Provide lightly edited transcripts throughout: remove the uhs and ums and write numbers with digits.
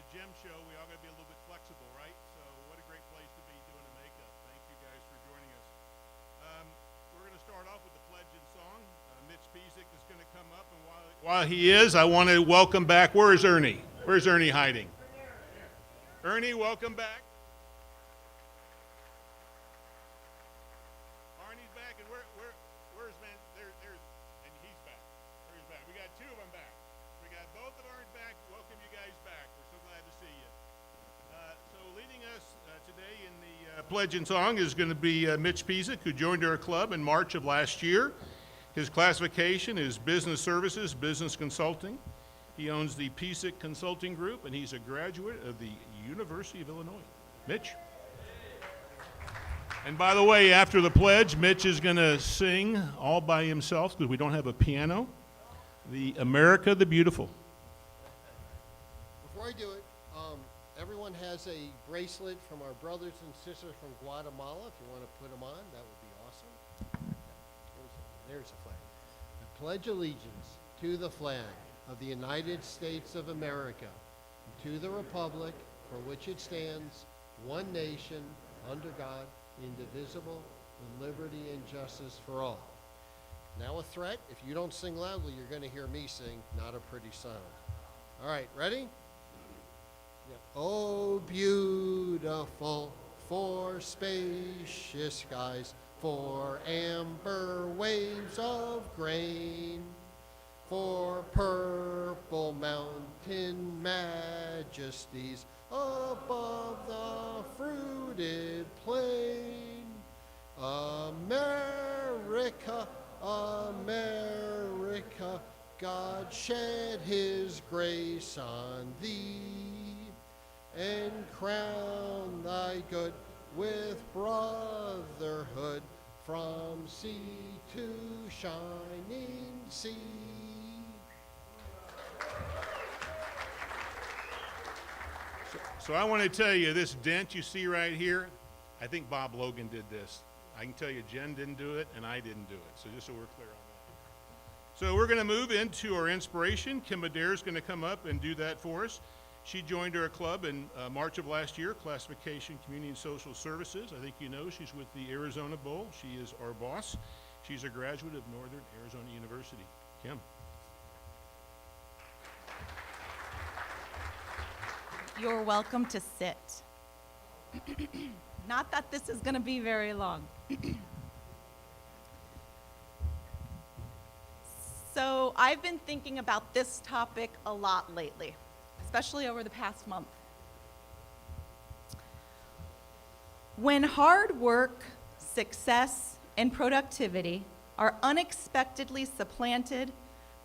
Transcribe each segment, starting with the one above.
gym show, we all got to be a little bit flexible, right? So what a great place to be doing the makeup. Thank you guys for joining us. We're going to start off with the pledge and song. Mitch Pizik is going to come up, and while he is, I want to welcome back. Where is Ernie? Where's Ernie hiding? Ernie, welcome back. Arnie's back, and where's man? There's and he's back. He's back. We got two of them back. We got both of ours back. Welcome you guys back. We're so glad to see you. So leading us today in the pledge and song is going to be Mitch Pizik, who joined our club in March of last year. His classification is business services, business consulting. He owns the Pizik Consulting Group, and he's a graduate of the University of Illinois. Mitch? And by the way, after the pledge, Mitch is going to sing all by himself, because we don't have a piano, the America the Beautiful. Before I do it, everyone has a bracelet from our brothers and sisters from Guatemala. If you want to put them on, that would be awesome. There's the flag. I pledge allegiance to the flag of the United States of America, and to the republic for which it stands, one nation, under God, indivisible, with liberty and justice for all. Now a threat. If you don't sing loudly, you're going to hear me sing, not a pretty sound. All right, ready? Yeah. Oh, beautiful for spacious skies, for amber waves of grain, for purple mountain majesties above the fruited plain. America, America, God shed his grace on thee, and crown thy good with brotherhood from sea to shining sea. So I want to tell you, this dent you see right here, I think Bob Logan did this. I can tell you Jen didn't do it, and I didn't do it. So just so we're clear on that. So we're going to move into our inspiration. Kim Adair is going to come up and do that for us. She joined our club in March of last year, classification Community and Social Services. I think you know she's with the Arizona Bowl. She is our boss. She's a graduate of Northern Arizona University. Kim. You're welcome to sit. Not that this is going to be very long. So I've been thinking about this topic a lot lately, especially over the past month. When hard work, success, and productivity are unexpectedly supplanted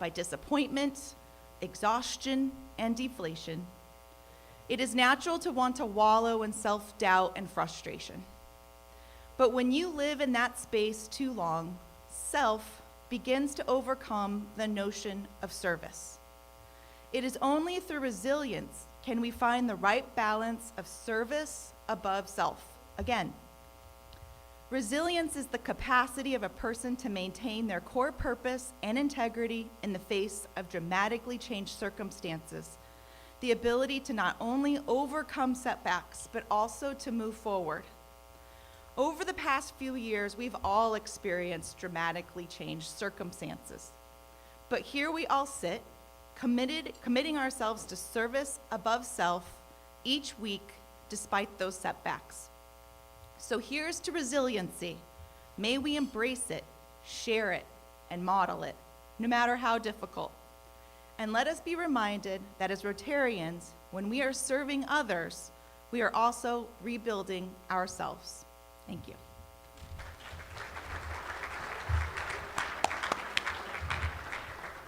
by disappointment, exhaustion, and deflation, it is natural to want to wallow in self-doubt and frustration. But when you live in that space too long, self begins to overcome the notion of service. It is only through resilience can we find the right balance of service above self. Again, resilience is the capacity of a person to maintain their core purpose and integrity in the face of dramatically changed circumstances. The ability to not only overcome setbacks, but also to move forward. Over the past few years, we've all experienced dramatically changed circumstances. But here we all sit, committing ourselves to service above self each week, despite those setbacks. So here's to resiliency. May we embrace it, share it, and model it, no matter how difficult. And let us be reminded that as Rotarians, when we are serving others, we are also rebuilding ourselves. Thank you.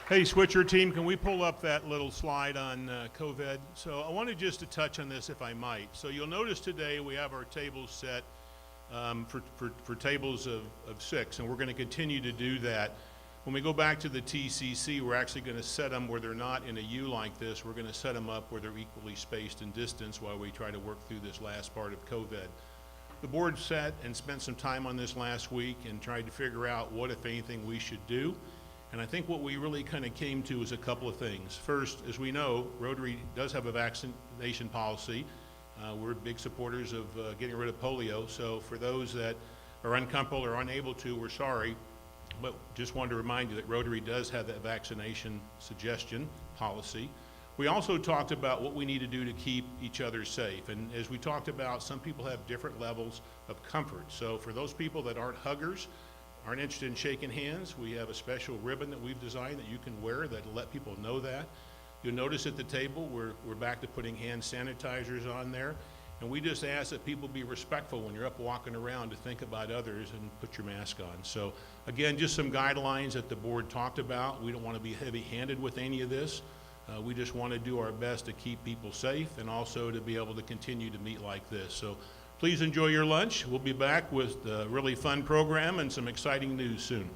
Hey, Switcher team, can we pull up that little slide on COVID? So I wanted just to touch on this if I might. So you'll notice today we have our tables set for tables of 6, and we're going to continue to do that. When we go back to the TCC, we're actually going to set them where they're not in a U like this. We're going to set them up where they're equally spaced in distance while we try to work through this last part of COVID. The board sat and spent some time on this last week and tried to figure out what, if anything, we should do. And I think what we really kind of came to is a couple of things. First, as we know, Rotary does have a vaccination policy. We're big supporters of getting rid of polio. So for those that are uncomfortable or unable to, we're sorry. But just wanted to remind you that Rotary does have that vaccination suggestion policy. We also talked about what we need to do to keep each other safe. And as we talked about, some people have different levels of comfort. So for those people that aren't huggers, aren't interested in shaking hands, we have a special ribbon that we've designed that you can wear that'll let people know that. You'll notice at the table, we're back to putting hand sanitizers on there. And we just ask that people be respectful when you're up walking around, to think about others and put your mask on. So again, just some guidelines that the board talked about. We don't want to be heavy-handed with any of this. We just want to do our best to keep people safe and also to be able to continue to meet like this. So please enjoy your lunch. We'll be back with a really fun program and some exciting news soon.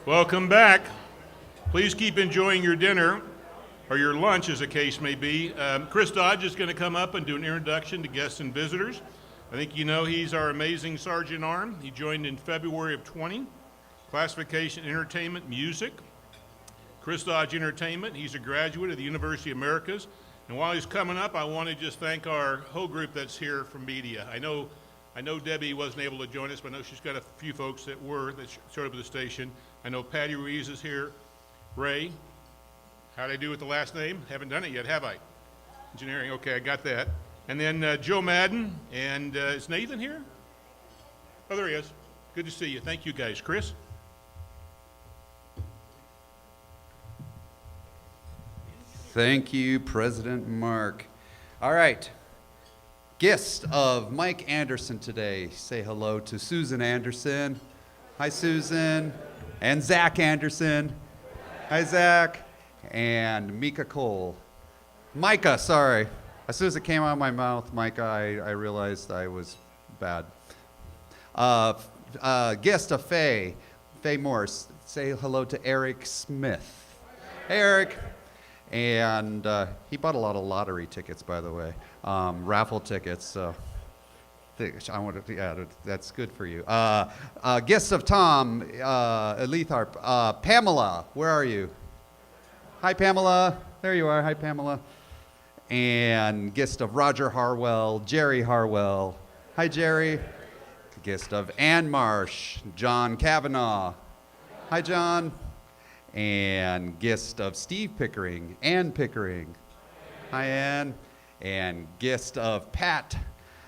Welcome back. Please keep enjoying your dinner, or your lunch as the case may be. Chris Dodge is going to come up and do an introduction to guests and visitors. I think you know he's our amazing Sergeant Arm. He joined in February of 20. Classification, entertainment, music. Chris Dodge Entertainment. He's a graduate of the University of Americas. And while he's coming up, I want to just thank our whole group that's here from media. I know Debbie wasn't able to join us, but I know she's got a few folks that showed up at the station. I know Patty Ruiz is here. Ray, how'd I do with the last name? Haven't done it yet, have I? Engineering, okay, I got that. And then Joe Madden, and is Nathan here? Oh, there he is. Good to see you. Thank you, guys. Chris? Thank you, President Mark. All right. Guest of Mike Anderson today. Say hello to Susan Anderson. Hi, Susan. And Zach Anderson. Hi, Zach. And Micah Cole. Micah, sorry. As soon as it came out of my mouth, Micah, I realized I was bad. Guest of Faye Morse. Say hello to Eric Smith. Hey, Eric. And he bought a lot of lottery tickets, by the way, raffle tickets. So I want to, yeah, that's good for you. Guest of Tom Letharp, Pamela, where are you? Hi, Pamela. There you are. Hi, Pamela. And guest of Roger Harwell, Jerry Harwell. Hi, Jerry. Guest of Ann Marsh, John Kavanaugh. Hi, John. And guest of Steve Pickering, Ann Pickering. Hi, Ann. And guest of Pat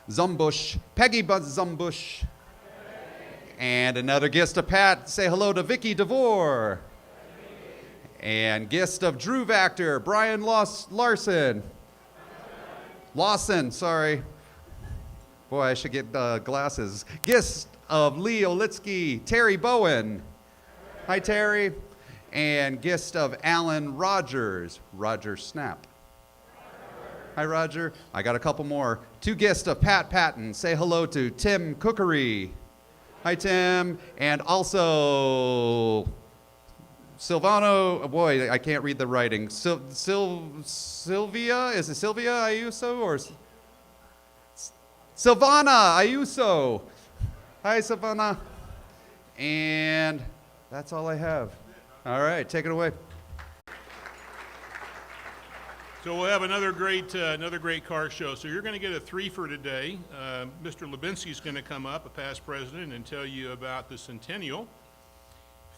Zumbush, Peggy Buzz Zumbush. And another guest of Pat, say hello to Vicky DeVore. And guest of Drew Vactor, Brian Lawson, sorry. Boy, I should get glasses. Guest of Lee Olitsky, Terry Bowen. Hi, Terry. And guest of Alan Rogers, Roger Snap. Hi, Roger. I got a couple more. Two guests of Pat Patton. Say hello to Tim Cookery. Hi, Tim. And also Silvano, oh boy, I can't read the writing. Sylvia, is it Sylvia Ayuso or Silvana Ayuso? Hi, Silvana. And that's all I have. All right, take it away. So we'll have another great car show. So you're going to get a three for today. Mr. Lubinsky is going to come up, a past president, and tell you about the Centennial,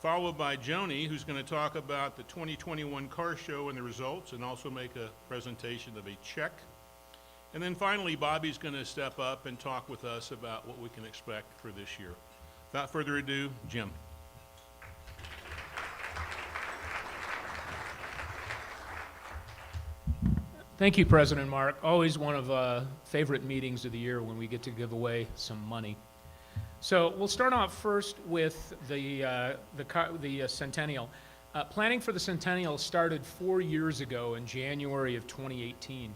followed by Joni, who's going to talk about the 2021 car show and the results, and also make a presentation of a check. And then finally, Bobby's going to step up and talk with us about what we can expect for this year. Without further ado, Jim. Thank you, President Mark. Always one of favorite meetings of the year when we get to give away some money. So we'll start off first with the Centennial. Planning for the Centennial started 4 years ago in January of 2018.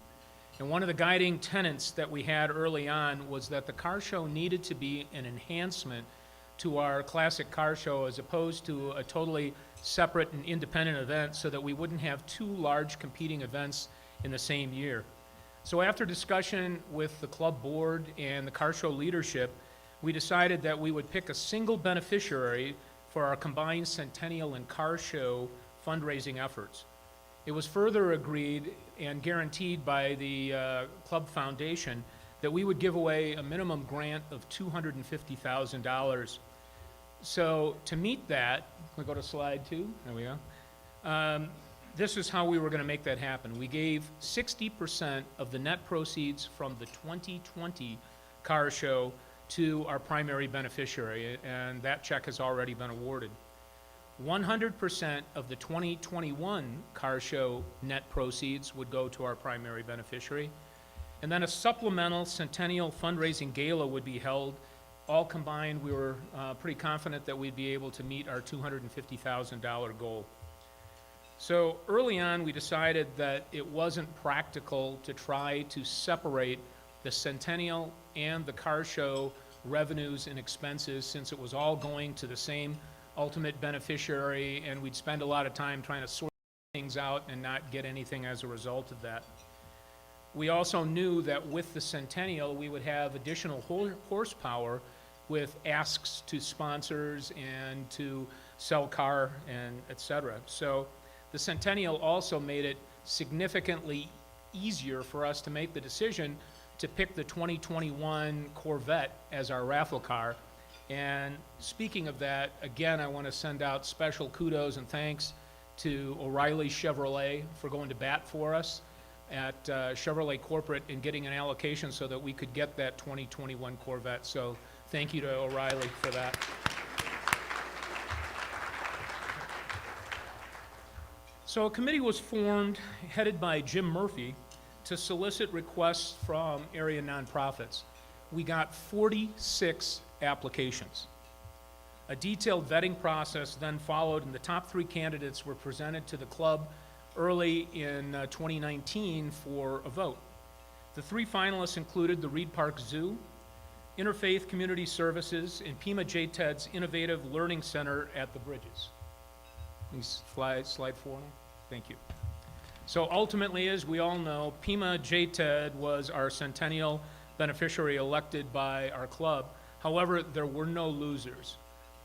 And one of the guiding tenets that we had early on was that the car show needed to be an enhancement to our classic car show as opposed to a totally separate and independent event so that we wouldn't have two large competing events in the same year. So after discussion with the club board and the car show leadership, we decided that we would pick a single beneficiary for our combined Centennial and car show fundraising efforts. It was further agreed and guaranteed by the club foundation that we would give away a minimum grant of $250,000. So to meet that, we go to slide 2, there we go. This is how we were going to make that happen. We gave 60% of the net proceeds from the 2020 car show to our primary beneficiary, and that check has already been awarded. 100% of the 2021 car show net proceeds would go to our primary beneficiary, and then a supplemental Centennial fundraising gala would be held. All combined, we were pretty confident that we'd be able to meet our $250,000 goal. So early on, we decided that it wasn't practical to try to separate the Centennial and the car show revenues and expenses since it was all going to the same ultimate beneficiary, and we'd spend a lot of time trying to sort things out and not get anything as a result of that. We also knew that with the Centennial, we would have additional horsepower with asks to sponsors and to sell car and et cetera. So the Centennial also made it significantly easier for us to make the decision to pick the 2021 Corvette as our raffle car. And speaking of that, again, I want to send out special kudos and thanks to O'Reilly Chevrolet for going to bat for us at Chevrolet Corporate and getting an allocation so that we could get that 2021 Corvette. So thank you to O'Reilly for that. So a committee was formed, headed by Jim Murphy, to solicit requests from area nonprofits. We got 46 applications. A detailed vetting process then followed, and the top 3 candidates were presented to the club early in 2019 for a vote. The 3 finalists included the Reed Park Zoo, Interfaith Community Services, and Pima J-TED's Innovative Learning Center at the Bridges. Please slide 4 now. Thank you. So ultimately, as we all know, Pima J-TED was our Centennial beneficiary elected by our club. However, there were no losers.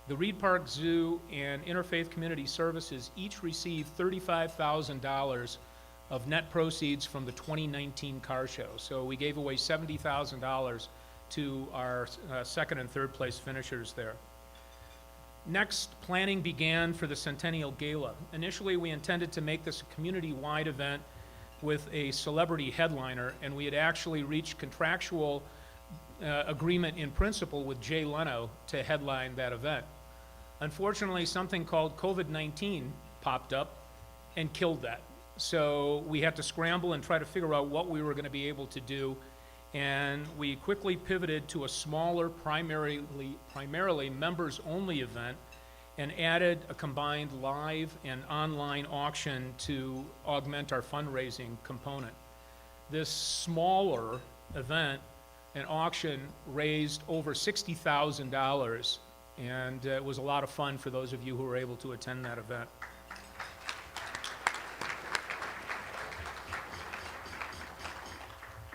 The Reed Park Zoo and Interfaith Community Services each received $35,000 of net proceeds from the 2019 car show. So we gave away $70,000 to our second and third place finishers there. Next, planning began for the Centennial Gala. Initially, we intended to make this a community-wide event with a celebrity headliner, and we had actually reached contractual agreement in principle with Jay Leno to headline that event. Unfortunately, something called COVID-19 popped up and killed that. So we had to scramble and try to figure out what we were going to be able to do, and we quickly pivoted to a smaller, primarily members-only event, and added a combined live and online auction to augment our fundraising component. This smaller event, an auction, raised over $60,000, and it was a lot of fun for those of you who were able to attend that event.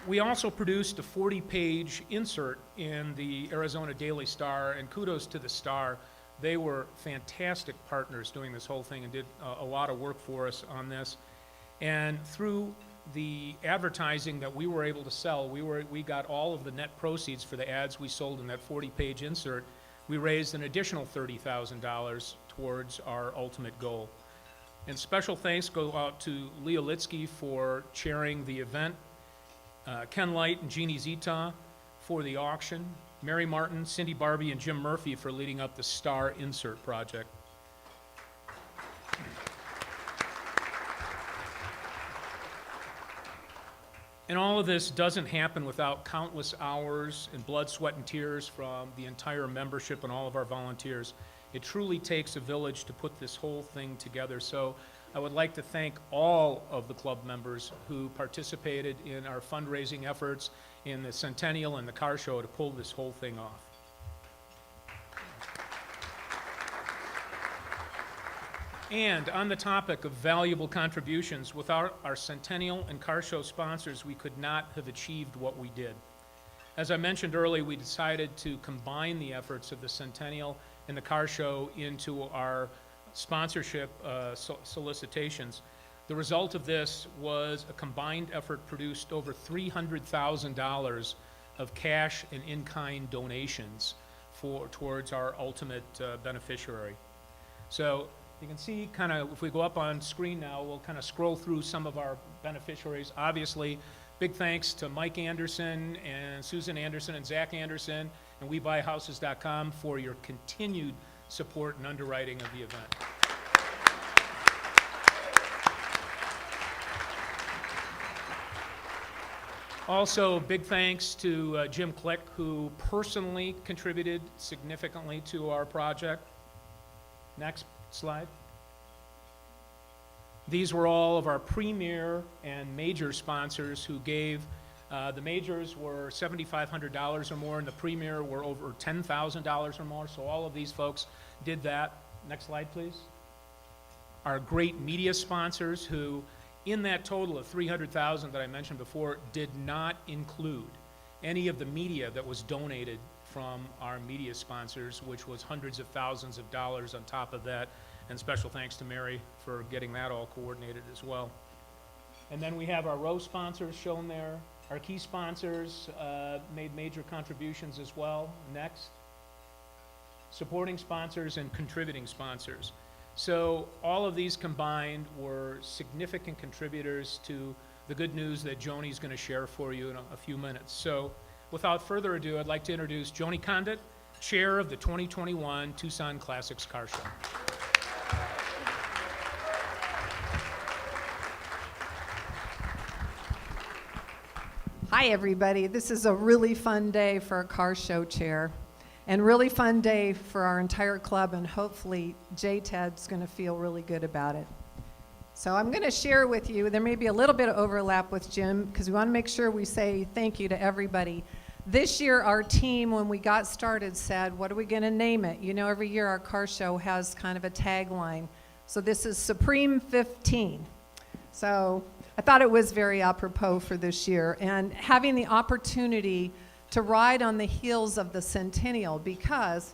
We also produced a 40-page insert in the Arizona Daily Star, and kudos to the Star. They were fantastic partners doing this whole thing and did a lot of work for us on this. And through the advertising that we were able to sell, we got all of the net proceeds for the ads we sold in that 40-page insert. We raised an additional $30,000 towards our ultimate goal. And special thanks go out to Leah Litsky for chairing the event, Ken Light and Jeannie Zita for the auction, Mary Martin, Cindy Barbie, and Jim Murphy for leading up the Star Insert project. And all of this doesn't happen without countless hours and blood, sweat, and tears from the entire membership and all of our volunteers. It truly takes a village to put this whole thing together. So I would like to thank all of the club members who participated in our fundraising efforts in the Centennial and the car show to pull this whole thing off. And on the topic of valuable contributions, without our Centennial and car show sponsors, we could not have achieved what we did. As I mentioned earlier, we decided to combine the efforts of the Centennial and the car show into our sponsorship solicitations. The result of this was a combined effort produced over $300,000 of cash and in-kind donations towards our ultimate beneficiary. So you can see kind of, if we go up on screen now, we'll kind of scroll through some of our beneficiaries. Obviously, big thanks to Mike Anderson and Susan Anderson and Zach Anderson and WeBuyHouses.com for your continued support and underwriting of the event. Also, big thanks to Jim Click, who personally contributed significantly to our project. Next slide. These were all of our premier and major sponsors who gave, the majors were $7,500 or more, and the premier were over $10,000 or more, so all of these folks did that. Next slide, please. Our great media sponsors who, in that total of $300,000 that I mentioned before, did not include any of the media that was donated from our media sponsors, which was hundreds of thousands of dollars on top of that. And special thanks to Mary for getting that all coordinated as well. And then we have our row sponsors shown there. Our key sponsors made major contributions as well. Next. Supporting sponsors and contributing sponsors. So all of these combined were significant contributors to the good news that Joni's going to share for you in a few minutes. So without further ado, I'd like to introduce Joni Condit, Chair of the 2021 Tucson Classics Car Show. Hi, everybody. This is a really fun day for a car show chair, and really fun day for our entire club, and hopefully J-Ted's going to feel really good about it. So I'm going to share with you, there may be a little bit of overlap with Jim, because we want to make sure we say thank you to everybody. This year, our team, when we got started, said, what are we going to name it? You know, every year our car show has kind of a tagline. So this is Supreme 15. So I thought it was very apropos for this year, and having the opportunity to ride on the heels of the Centennial, because,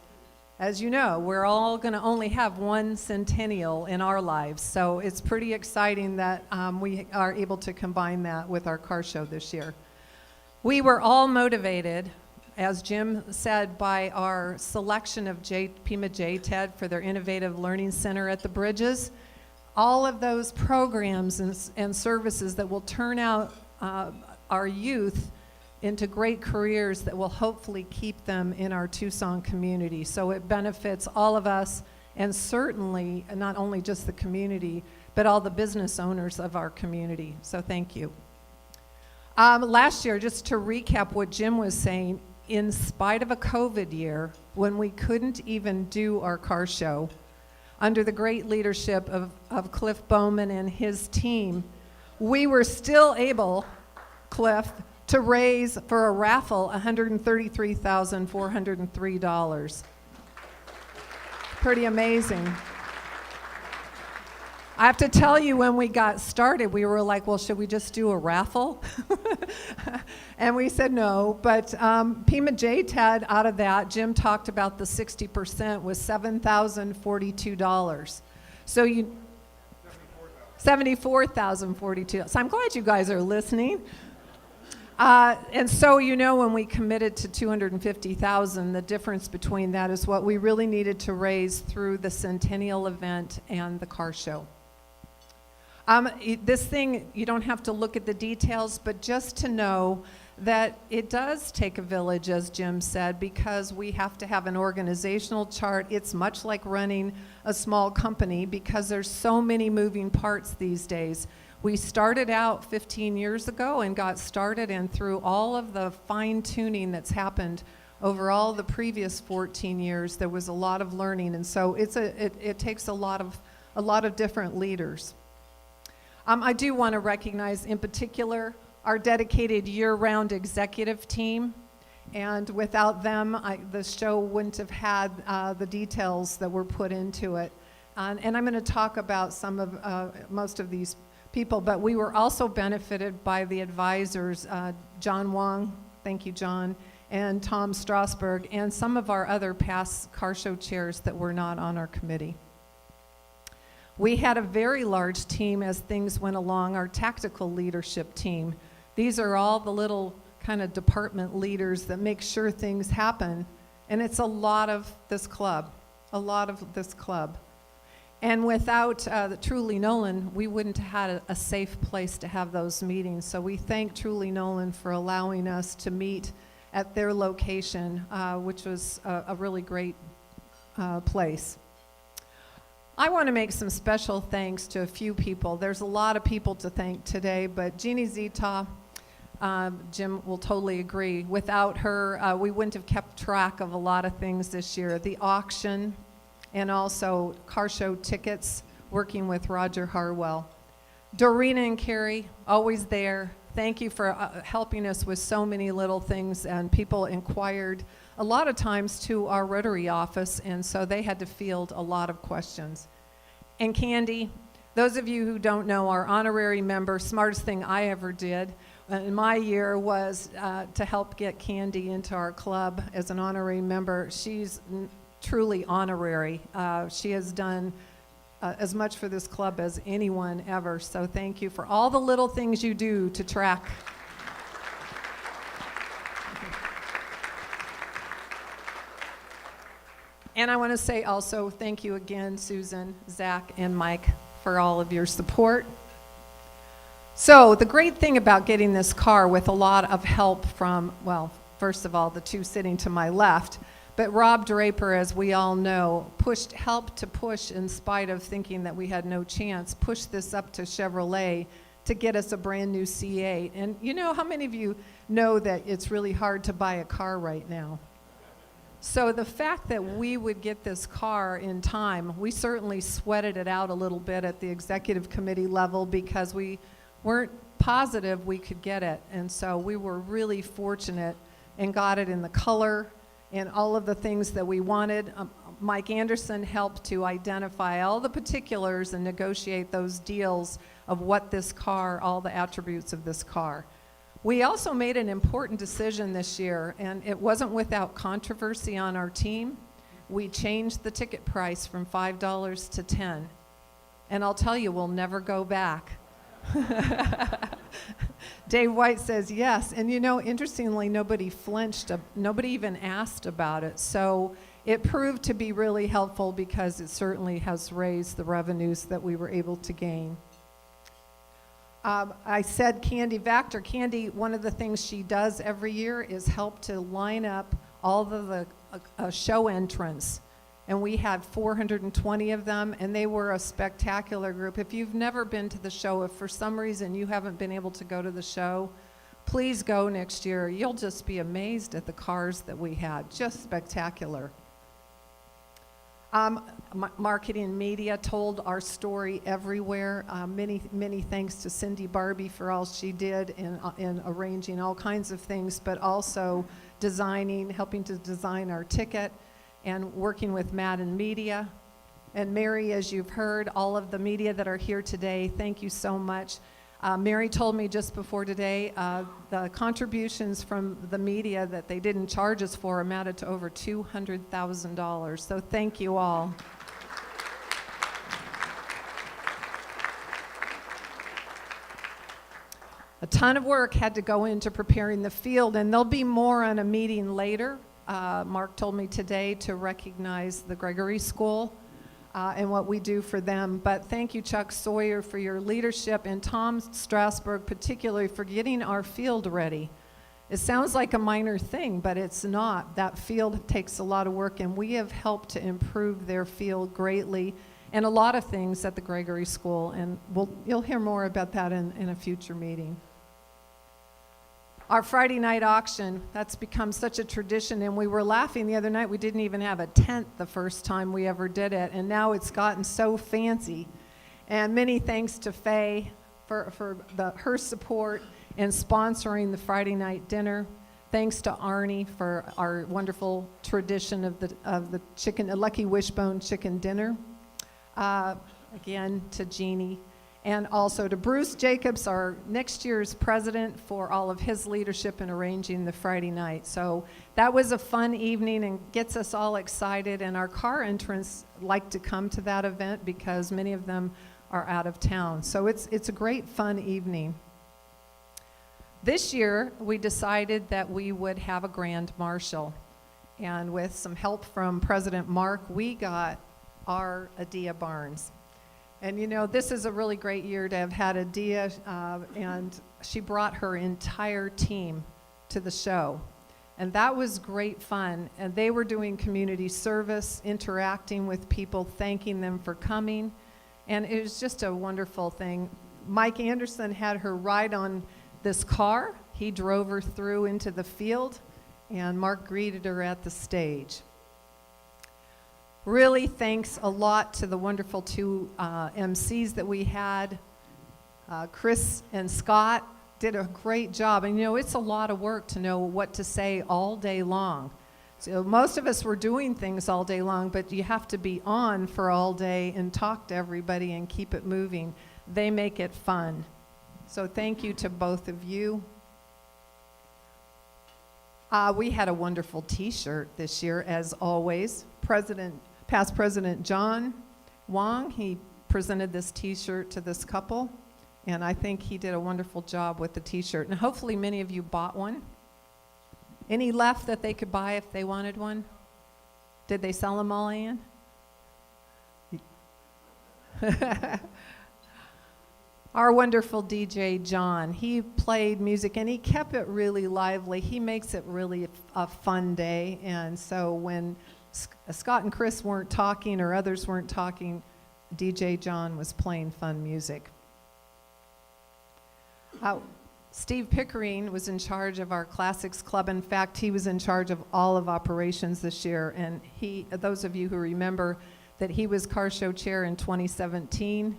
as you know, we're all going to only have one Centennial in our lives, so it's pretty exciting that we are able to combine that with our car show this year. We were all motivated, as Jim said, by our selection of Pima J-TED for their Innovative Learning Center at the Bridges. All of those programs and services that will turn out our youth into great careers that will hopefully keep them in our Tucson community. So it benefits all of us, and certainly not only just the community, but all the business owners of our community. So thank you. Last year, just to recap what Jim was saying, in spite of a COVID year, when we couldn't even do our car show, under the great leadership of Cliff Bowman and his team, we were still able, Cliff, to raise for a raffle $133,403. Pretty amazing. I have to tell you, when we got started, we were like, well, should we just do a raffle? And we said no, but Pima J-TED, out of that, Jim talked about the 60% was $7,042. So you, $74,042. So I'm glad you guys are listening. And so, you know, when we committed to $250,000, the difference between that is what we really needed to raise through the Centennial event and the car show. This thing, you don't have to look at the details, but just to know that it does take a village, as Jim said, because we have to have an organizational chart. It's much like running a small company because there's so many moving parts these days. We started out 15 years ago and got started, and through all of the fine-tuning that's happened over all the previous 14 years, there was a lot of learning, and so it takes a lot of different leaders. I do want to recognize, in particular, our dedicated year-round executive team, and without them, the show wouldn't have had the details that were put into it. And I'm going to talk about some of most of these people, but we were also benefited by the advisors, John Wong, thank you, John, and Tom Strasberg, and some of our other past car show chairs that were not on our committee. We had a very large team as things went along, our tactical leadership team. These are all the little kind of department leaders that make sure things happen, and it's a lot of this club, And without the Truly Nolan, we wouldn't have had a safe place to have those meetings. So we thank Truly Nolan for allowing us to meet at their location, which was a really great place. I want to make some special thanks to a few people. There's a lot of people to thank today, but Jeannie Zita, Jim will totally agree. Without her, we wouldn't have kept track of a lot of things this year. The auction, and also car show tickets, working with Roger Harwell. Dorena and Carrie, always there. thank you for helping us with so many little things, and people inquired a lot of times to our Rotary office, and so they had to field a lot of questions. And Candy, those of you who don't know, our honorary member, smartest thing I ever did in my year was to help get Candy into our club as an honorary member. She's truly honorary. She has done as much for this club as anyone ever, so thank you for all the little things you do to track. And I want to say also thank you again, Susan, Zach, and Mike, for all of your support. So the great thing about getting this car, with a lot of help from, well, first of all, the two sitting to my left, but Rob Draper, as we all know, helped to push, in spite of thinking that we had no chance, pushed this up to Chevrolet to get us a brand new C8. And you know, how many of you know that it's really hard to buy a car right now? So the fact that we would get this car in time, we certainly sweated it out a little bit at the executive committee level because we weren't positive we could get it. And so we were really fortunate and got it in the color and all of the things that we wanted. Mike Anderson helped to identify all the particulars and negotiate those deals of what this car, all the attributes of this car. We also made an important decision this year, and it wasn't without controversy on our team. We changed the ticket price from $5 to $10. And I'll tell you, we'll never go back. Dave White says yes, and you know, interestingly, nobody flinched, nobody even asked about it. So it proved to be really helpful because it certainly has raised the revenues that we were able to gain. I said Candy Vactor. Candy, one of the things she does every year is help to line up all of the show entrants. And we had 420 of them, and they were a spectacular group. If you've never been to the show, if for some reason you haven't been able to go to the show, please go next year. You'll just be amazed at the cars that we had. Just spectacular. Marketing and media told our story everywhere. Many thanks to Cindy Barbie for all she did in arranging all kinds of things, but also helping to design our ticket, and working with Madden Media. And Mary, as you've heard, all of the media that are here today, thank you so much. Mary told me just before today, the contributions from the media that they didn't charge us for amounted to over $200,000. So thank you all. A ton of work had to go into preparing the field, and there'll be more on a meeting later. Mark told me today to recognize the Gregory School and what we do for them. But thank you, Chuck Sawyer, for your leadership, and Tom Strasburg particularly for getting our field ready. It sounds like a minor thing, but it's not. That field takes a lot of work, and we have helped to improve their field greatly, and a lot of things at the Gregory School, and you'll hear more about that in a future meeting. Our Friday night auction, that's become such a tradition, and we were laughing the other night, we didn't even have a tent the first time we ever did it, and now it's gotten so fancy. And many thanks to Faye for her support in sponsoring the Friday night dinner. Thanks to Arnie for our wonderful tradition of the chicken, a Lucky Wishbone chicken dinner. Again, to Jeannie. And also to Bruce Jacobs, our next year's president, for all of his leadership in arranging the Friday night. So that was a fun evening and gets us all excited. And our car entrants like to come to that event because many of them are out of town. So it's a great fun evening. This year, we decided that we would have a grand marshal. And with some help from President Mark, we got our Adair Barnes. And you know, this is a really great year to have had Adair, and she brought her entire team to the show. And that was great fun. And they were doing community service, interacting with people, thanking them for coming. And it was just a wonderful thing. Mike Anderson had her ride on this car. He drove her through into the field, and Mark greeted her at the stage. Really thanks a lot to the wonderful 2 MCs that we had, Chris and Scott, did a great job. And you know, it's a lot of work to know what to say all day long. So most of us were doing things all day long, but you have to be on for all day and talk to everybody and keep it moving. They make it fun. So thank you to both of you. We had a wonderful T-shirt this year, as always. Past President John Wong, he presented this T-shirt to this couple, and I think he did a wonderful job with the T-shirt. And hopefully many of you bought one. Any left that they could buy if they wanted one? Did they sell them all, Ann? Our wonderful DJ, John, he played music and he kept it really lively. He makes it really a fun day. And so when Scott and Chris weren't talking or others weren't talking, DJ John was playing fun music. Steve Pickering was in charge of our Classics Club. In fact, he was in charge of all of operations this year. And those of you who remember that he was car show chair in 2017,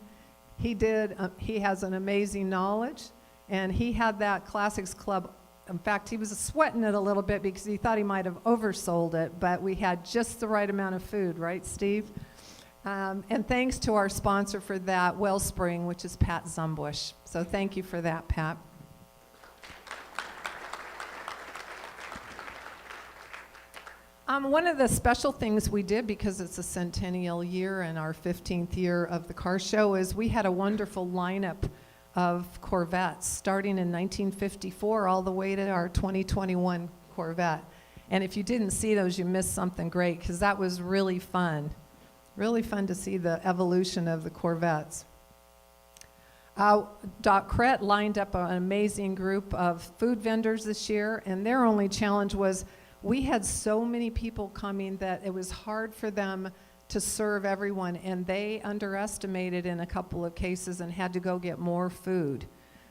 he has an amazing knowledge, and he had that Classics Club. In fact, he was sweating it a little bit because he thought he might have oversold it, but we had just the right amount of food, right, Steve? And thanks to our sponsor for that, Wellspring, which is Pat Zumbush. So thank you for that, Pat. One of the special things we did, because it's a centennial year and our 15th year of the car show, is we had a wonderful lineup of Corvettes starting in 1954 all the way to our 2021 Corvette. And if you didn't see those, you missed something great, because that was really fun. Really fun to see the evolution of the Corvettes. Doc Crett lined up an amazing group of food vendors this year, and their only challenge was we had so many people coming that it was hard for them to serve everyone, and they underestimated in a couple of cases and had to go get more food.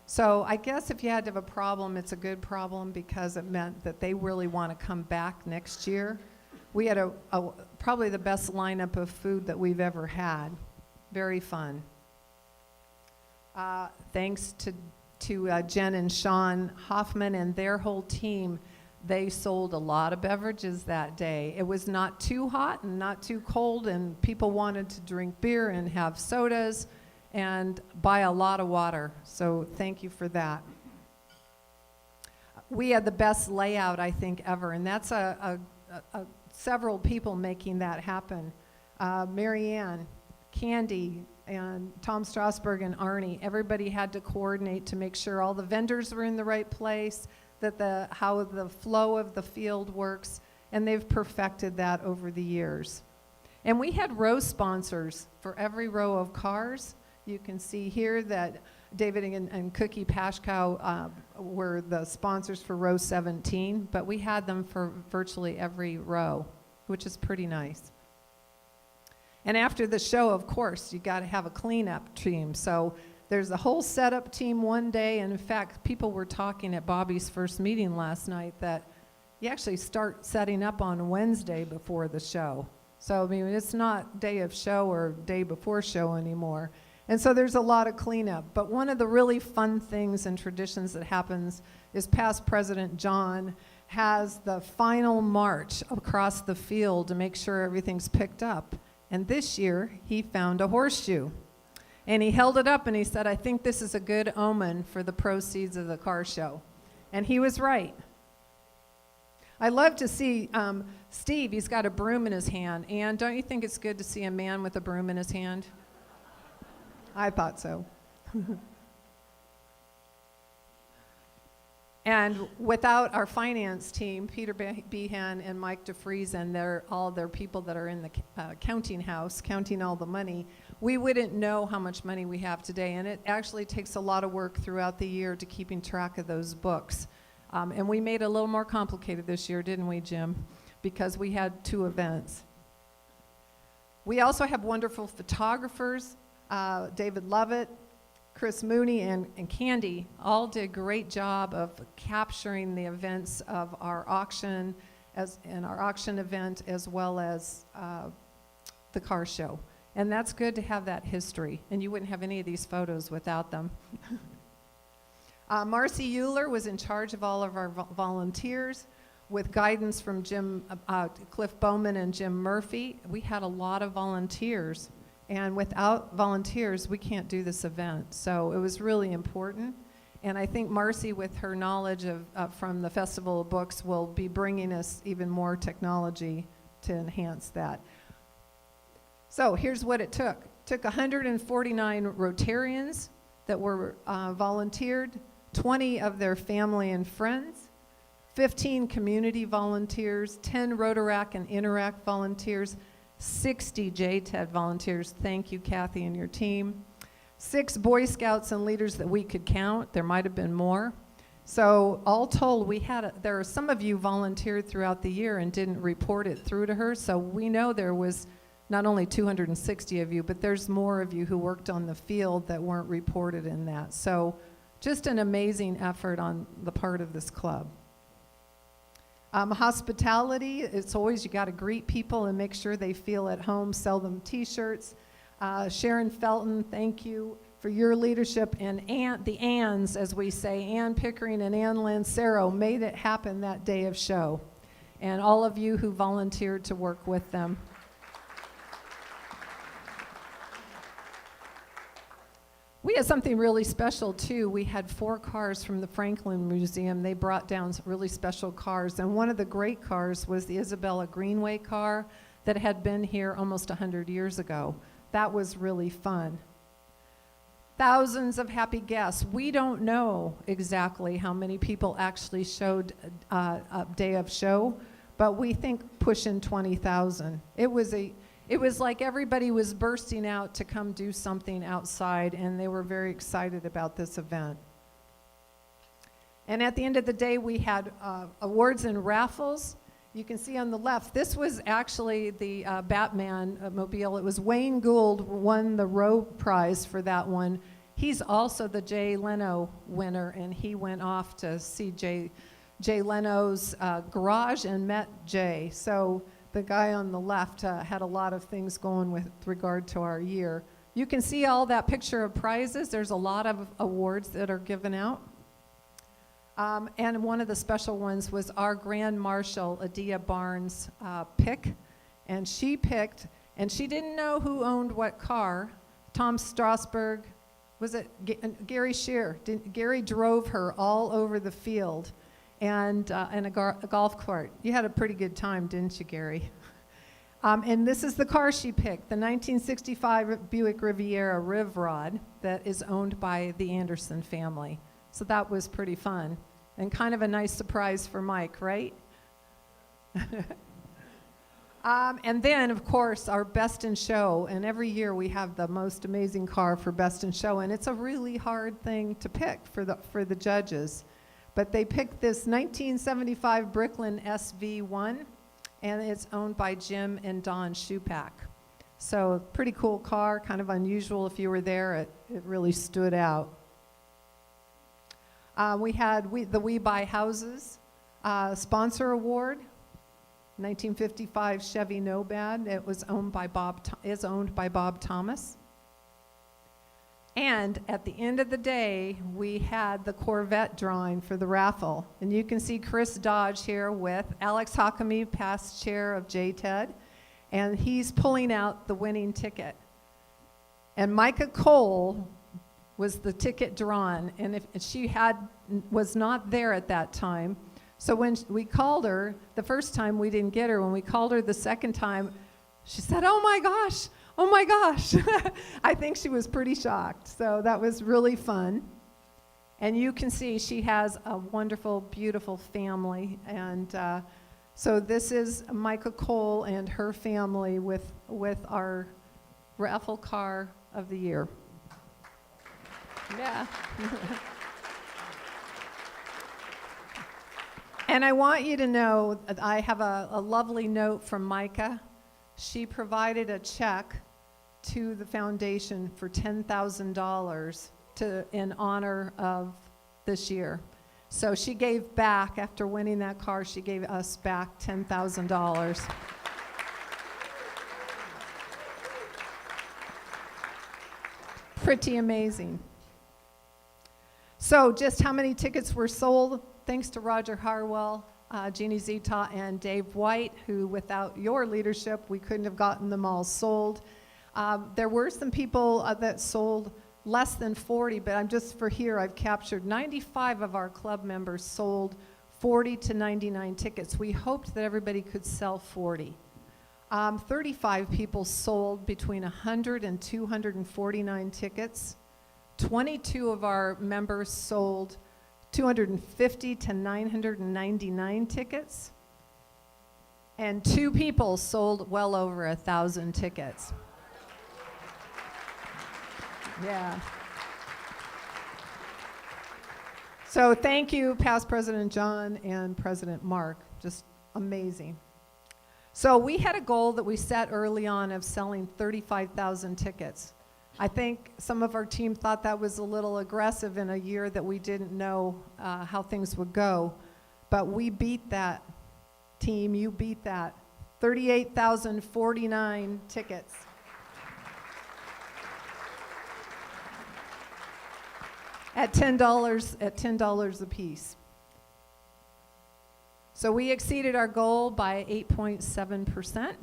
So I guess if you had to have a problem, it's a good problem, because it meant that they really want to come back next year. We had probably the best lineup of food that we've ever had. Very fun. Thanks to Jen and Sean Hoffman and their whole team. They sold a lot of beverages that day. It was not too hot and not too cold, and people wanted to drink beer and have sodas and buy a lot of water. So thank you for that. We had the best layout, I think, ever, and that's several people making that happen. Mary Ann, Candy, and Tom Strasberg and Arnie. Everybody had to coordinate to make sure all the vendors were in the right place, that how the flow of the field works, and they've perfected that over the years. And we had row sponsors for every row of cars. You can see here that David and Cookie Pashkow were the sponsors for row 17, but we had them for virtually every row, which is pretty nice. And after the show, of course, you got to have a cleanup team. So there's a whole setup team one day, and in fact, people were talking at Bobby's first meeting last night that you actually start setting up on Wednesday before the show. So, I mean, it's not day of show or day before show anymore. And so there's a lot of cleanup. But one of the really fun things and traditions that happens is past President John has the final march across the field to make sure everything's picked up. And this year, he found a horseshoe. And he held it up and he said, "I think this is a good omen for the proceeds of the car show." And he was right. I love to see Steve, he's got a broom in his hand. And don't you think it's good to see a man with a broom in his hand? I thought so. And without our finance team, Peter Behan and Mike DeFries and all their people that are in the counting house, counting all the money, we wouldn't know how much money we have today. And it actually takes a lot of work throughout the year to keeping track of those books. And we made it a little more complicated this year, didn't we, Jim? Because we had 2 events. We also have wonderful photographers. David Lovett, Chris Mooney, and Candy all did a great job of capturing the events of our auction and our auction event, as well as the car show. And that's good to have that history, and you wouldn't have any of these photos without them. Marcy Euler was in charge of all of our volunteers with guidance from Cliff Bowman and Jim Murphy. We had a lot of volunteers, and without volunteers, we can't do this event. So it was really important. And I think Marcy, with her knowledge from the Festival of Books, will be bringing us even more technology to enhance that. So here's what it took. It took 149 Rotarians that were volunteered, 20 of their family and friends, 15 community volunteers, 10 Rotaract and Interact volunteers, 60 JTED volunteers. Thank you, Kathy, and your team. 6 Boy Scouts and leaders that we could count. There might have been more. So all told, there are some of you volunteered throughout the year and didn't report it through to her. So we know there was not only 260 of you, but there's more of you who worked on the field that weren't reported in that. So just an amazing effort on the part of this club. Hospitality, it's always you got to greet people and make sure they feel at home, sell them t-shirts. Sharon Felton, thank you for your leadership, and the Anns, as we say, Ann Pickering and Ann Lancero made it happen that day of show, and all of you who volunteered to work with them. We had something really special too. We had 4 cars from the Franklin Museum. They brought down some really special cars, and one of the great cars was the Isabella Greenway car that had been here almost 100 years ago. That was really fun. Thousands of happy guests. We don't know exactly how many people actually showed a day of show, but we think pushing 20,000. It was like everybody was bursting out to come do something outside, and they were very excited about this event. And at the end of the day, we had awards and raffles. You can see on the left, this was actually the Batman mobile. It was Wayne Gould won the Rowe Prize for that one. He's also the Jay Leno winner, and he went off to see Jay Leno's garage and met Jay. So the guy on the left had a lot of things going with regard to our year. You can see all that picture of prizes. There's a lot of awards that are given out. And one of the special ones was our Grand Marshal, Adair Barnes, pick. And she picked, and she didn't know who owned what car. Tom Strasberg, was it Gary Shear? Gary drove her all over the field and in a golf cart. You had a pretty good time, didn't you, Gary? And this is the car she picked, the 1965 Buick Riviera Riv Rod that is owned by the Anderson family. So that was pretty fun and kind of a nice surprise for Mike, right? And then, of course, our Best in Show. And every year we have the most amazing car for Best in Show. And it's a really hard thing to pick for the judges. But they picked this 1975 Bricklin SV1, and it's owned by Jim and Don Shupak. So pretty cool car, kind of unusual if you were there. It really stood out. We had the We Buy Houses sponsor award, 1955 Chevy Nobad. It was owned by Bob Thomas. And at the end of the day, we had the Corvette drawing for the raffle. And you can see Chris Dodge here with Alex Hockamy, past chair of JTED, and he's pulling out the winning ticket. And Micah Cole was the ticket drawn, and if she was not there at that time. So when we called her, the first time we didn't get her. When we called her the second time, she said, "Oh my gosh, oh my gosh." I think she was pretty shocked. So that was really fun. And you can see she has a wonderful, beautiful family. And so this is Micah Cole and her family with our Raffle Car of the Year. Yeah. And I want you to know that I have a lovely note from Micah. She provided a check to the foundation for $10,000 in honor of this year. So she gave back, after winning that car, she gave us back $10,000. Pretty amazing. So just how many tickets were sold? Thanks to Roger Harwell, Jeannie Zita, and Dave White, who without your leadership, we couldn't have gotten them all sold. There were some people that sold less than 40, but I'm just for here, I've captured 95 of our club members sold 40 to 99 tickets. We hoped that everybody could sell 40. 35 people sold between 100 and 249 tickets. 22 of our members sold 250 to 999 tickets. And 2 people sold well over 1,000 tickets. Yeah. So thank you, past President John and President Mark. Just amazing. So we had a goal that we set early on of selling 35,000 tickets. I think some of our team thought that was a little aggressive in a year that we didn't know how things would go. But we beat that, team. You beat that. 38,049 tickets. At $10 a piece. So we exceeded our goal by 8.7%.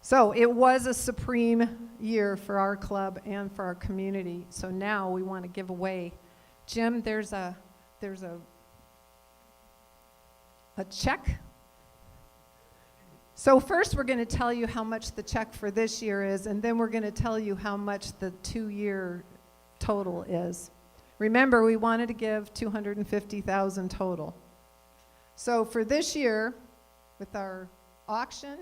So it was a supreme year for our club and for our community. So now we want to give away. Jim, there's a check. So first we're going to tell you how much the check for this year is, and then we're going to tell you how much the 2-year total is. Remember, we wanted to give $250,000 total. So for this year, with our auction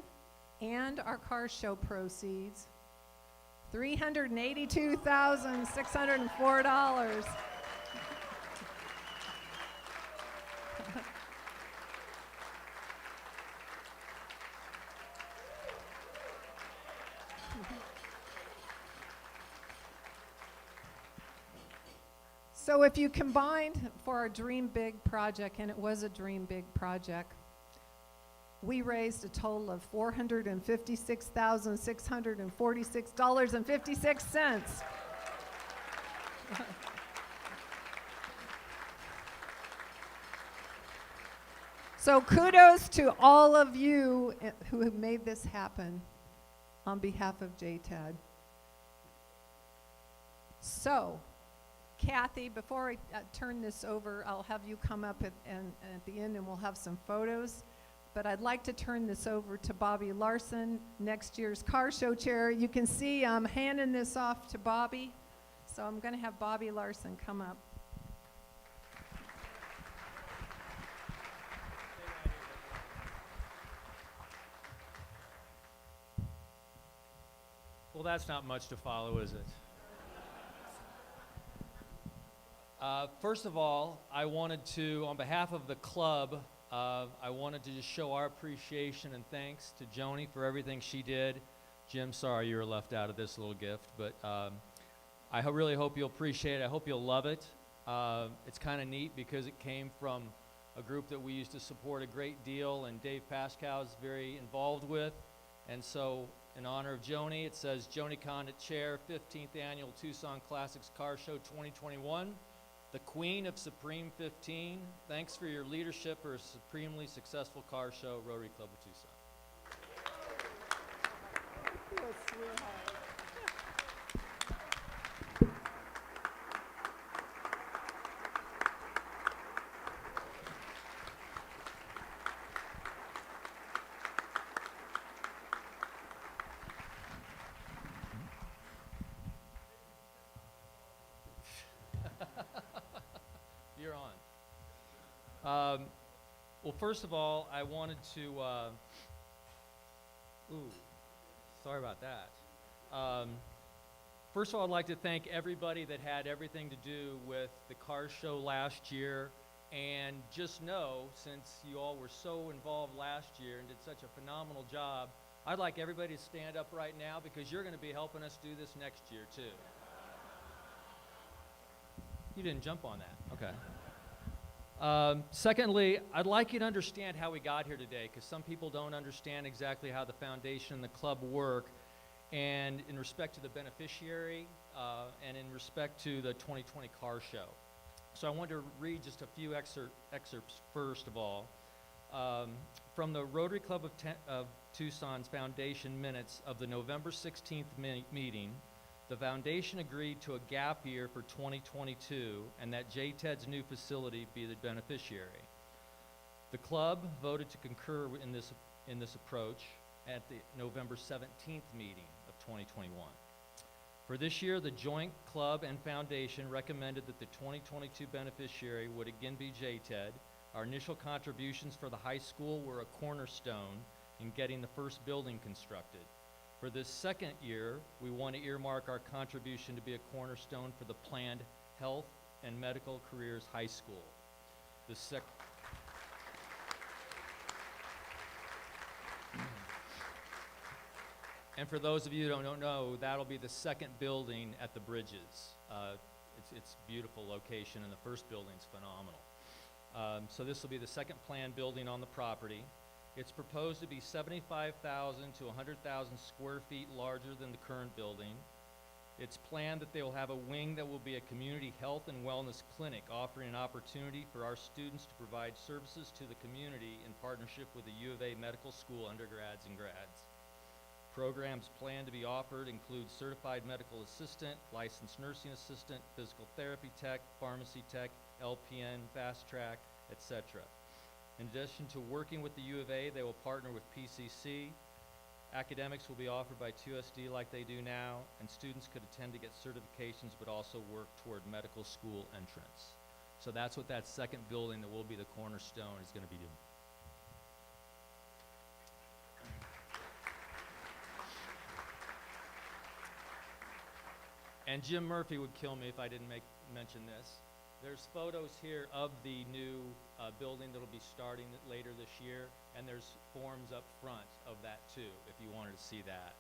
and our car show proceeds, $382,604. So if you combined for our Dream Big project, and it was a Dream Big project, we raised a total of $456,646.56. So kudos to all of you who have made this happen on behalf of JTAD. So, Kathy, before I turn this over, I'll have you come up at the end and we'll have some photos. But I'd like to turn this over to Bobby Larson, next year's car show chair. You can see I'm handing this off to Bobby. So I'm going to have Bobby Larson come up. Well, that's not much to follow, is it? First of all, I wanted to, on behalf of the club, I wanted to just show our appreciation and thanks to Joni for everything she did. Jim, sorry you were left out of this little gift, but I really hope you'll appreciate it. I hope you'll love it. It's kind of neat because it came from a group that we used to support a great deal and Dave Pascal is very involved with. And so, in honor of Joni, it says Joni Condit Chair, 15th Annual Tucson Classics Car Show 2021. The Queen of Supreme 15, thanks for your leadership for a supremely successful car show, Rotary Club of Tucson. You're on. Well, first of all, I wanted to, sorry about that. First of all, I'd like to thank everybody that had everything to do with the car show last year. And just know, since you all were so involved last year and did such a phenomenal job, I'd like everybody to stand up right now because you're going to be helping us do this next year, too. You didn't jump on that. Okay. Secondly, I'd like you to understand how we got here today, because some people don't understand exactly how the foundation and the club work. And in respect to the beneficiary, and in respect to the 2020 car show. So I wanted to read just a few excerpts first of all. From the Rotary Club of Tucson's foundation minutes of the November 16th meeting, the foundation agreed to a gap year for 2022 and that JTED's new facility be the beneficiary. The club voted to concur in this approach at the November 17th meeting of 2021. For this year, the joint club and foundation recommended that the 2022 beneficiary would again be JTED. Our initial contributions for the high school were a cornerstone in getting the first building constructed. For this second year, we want to earmark our contribution to be a cornerstone for the planned Health and Medical Careers High School. And for those of you who don't know, that'll be the second building at the Bridges. It's a beautiful location, and the first building's phenomenal. So this will be the second planned building on the property. It's proposed to be 75,000 to 100,000 square feet larger than the current building. It's planned that they will have a wing that will be a community health and wellness clinic, offering an opportunity for our students to provide services to the community in partnership with the U of A Medical School undergrads and grads. Programs planned to be offered include certified medical assistant, licensed nursing assistant, physical therapy tech, pharmacy tech, LPN, fast track, etc. In addition to working with the U of A, they will partner with PCC. Academics will be offered by 2SD like they do now, and students could attend to get certifications but also work toward medical school entrance. So that's what that second building that will be the cornerstone is going to be doing. And Jim Murphy would kill me if I didn't mention this. There's photos here of the new building that'll be starting later this year, and there's forms up front of that too, if you wanted to see that.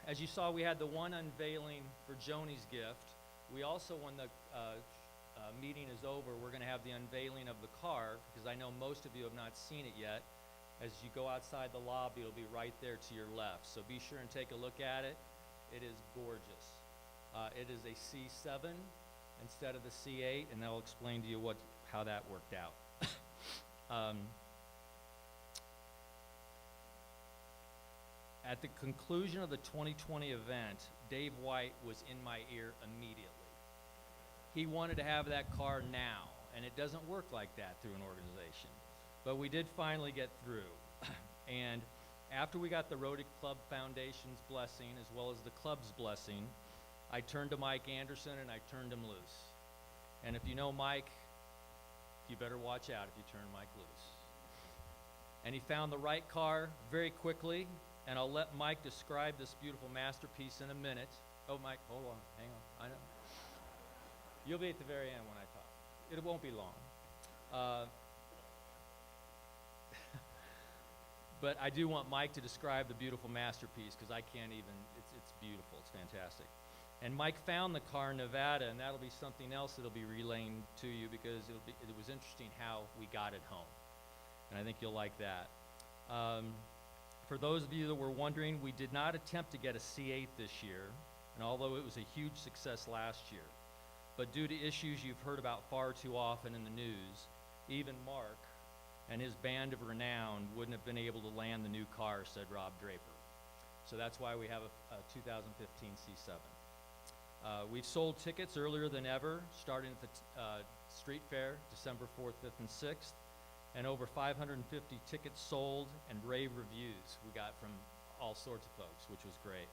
As you saw, we had the one unveiling for Joni's gift. We also, when the meeting is over, we're going to have the unveiling of the car, because I know most of you have not seen it yet. As you go outside the lobby, it'll be right there to your left. So be sure and take a look at it. It is gorgeous. It is a C7 instead of the C8, and I'll explain to you how that worked out. At the conclusion of the 2020 event, Dave White was in my ear immediately. He wanted to have that car now, and it doesn't work like that through an organization. But we did finally get through. And after we got the Rotary Club Foundation's blessing, as well as the club's blessing, I turned to Mike Anderson and I turned him loose. And if you know Mike, you better watch out if you turn Mike loose. And he found the right car very quickly, and I'll let Mike describe this beautiful masterpiece in a minute. Oh, Mike, hold on, hang on, I know. You'll be at the very end when I talk. It won't be long. But I do want Mike to describe the beautiful masterpiece, because I can't even, it's beautiful, it's fantastic. And Mike found the car in Nevada, and that'll be something else that'll be relaying to you, because it was interesting how we got it home. And I think you'll like that. For those of you that were wondering, we did not attempt to get a C8 this year, and although it was a huge success last year. But due to issues you've heard about far too often in the news, even Mark and his band of renown wouldn't have been able to land the new car, said Rob Draper. So that's why we have a 2015 C7. We've sold tickets earlier than ever, starting at the street fair, December 4th, 5th, and 6th, and over 550 tickets sold and rave reviews we got from all sorts of folks, which was great.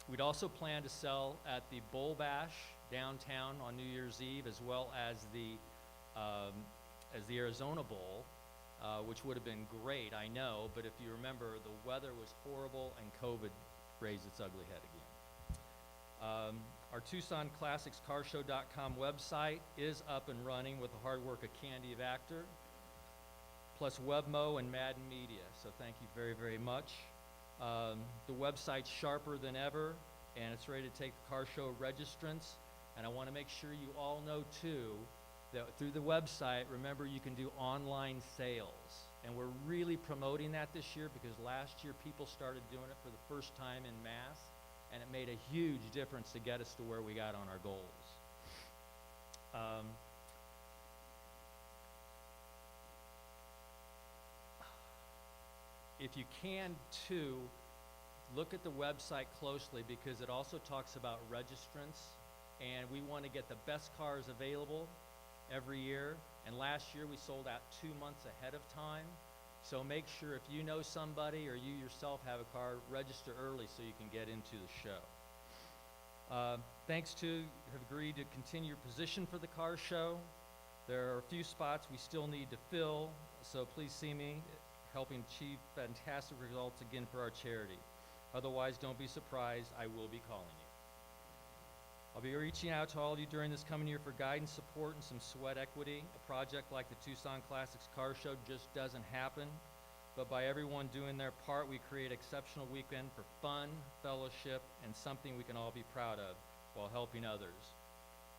We'd also plan to sell at the Bowl Bash downtown on New Year's Eve, as well as the Arizona Bowl, which would have been great, I know, but if you remember, the weather was horrible and COVID raised its ugly head again. Our TucsonClassicsCarShow.com website is up and running with the hard work of Candy Vactor, plus Webmo and Madden Media, so thank you very, very much. The website's sharper than ever, and it's ready to take the car show registrants, and I want to make sure you all know, too, that through the website, remember, you can do online sales, And we're really promoting that this year because last year people started doing it for the first time in mass, and it made a huge difference to get us to where we got on our goals. If you can too, look at the website closely because it also talks about registrants, and we want to get the best cars available every year. And last year we sold out 2 months ahead of time. So make sure if you know somebody or you yourself have a car, register early so you can get into the show. Thanks to, have agreed to continue your position for the car show. There are a few spots we still need to fill, so please see me helping achieve fantastic results again for our charity. Otherwise, don't be surprised, I will be calling you. I'll be reaching out to all of you during this coming year for guidance, support, and some sweat equity. A project like the Tucson Classics Car Show just doesn't happen, but by everyone doing their part, we create an exceptional weekend for fun, fellowship, and something we can all be proud of while helping others.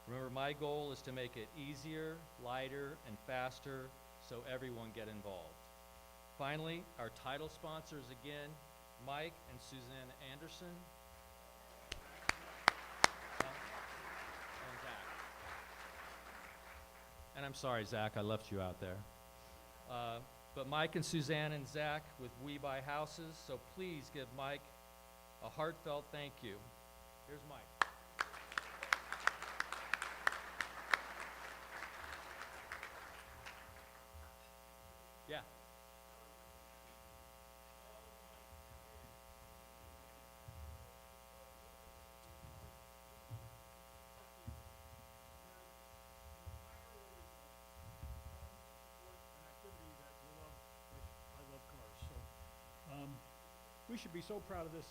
Remember, my goal is to make it easier, lighter, and faster so everyone get involved. Finally, our title sponsors again, Mike and Suzanne Anderson. And Zach. And I'm sorry, Zach, I left you out there. But Mike and Suzanne and Zach with We Buy Houses, so please give Mike a heartfelt thank you. Here's Mike. Yeah. I love cars, so we should be so proud of this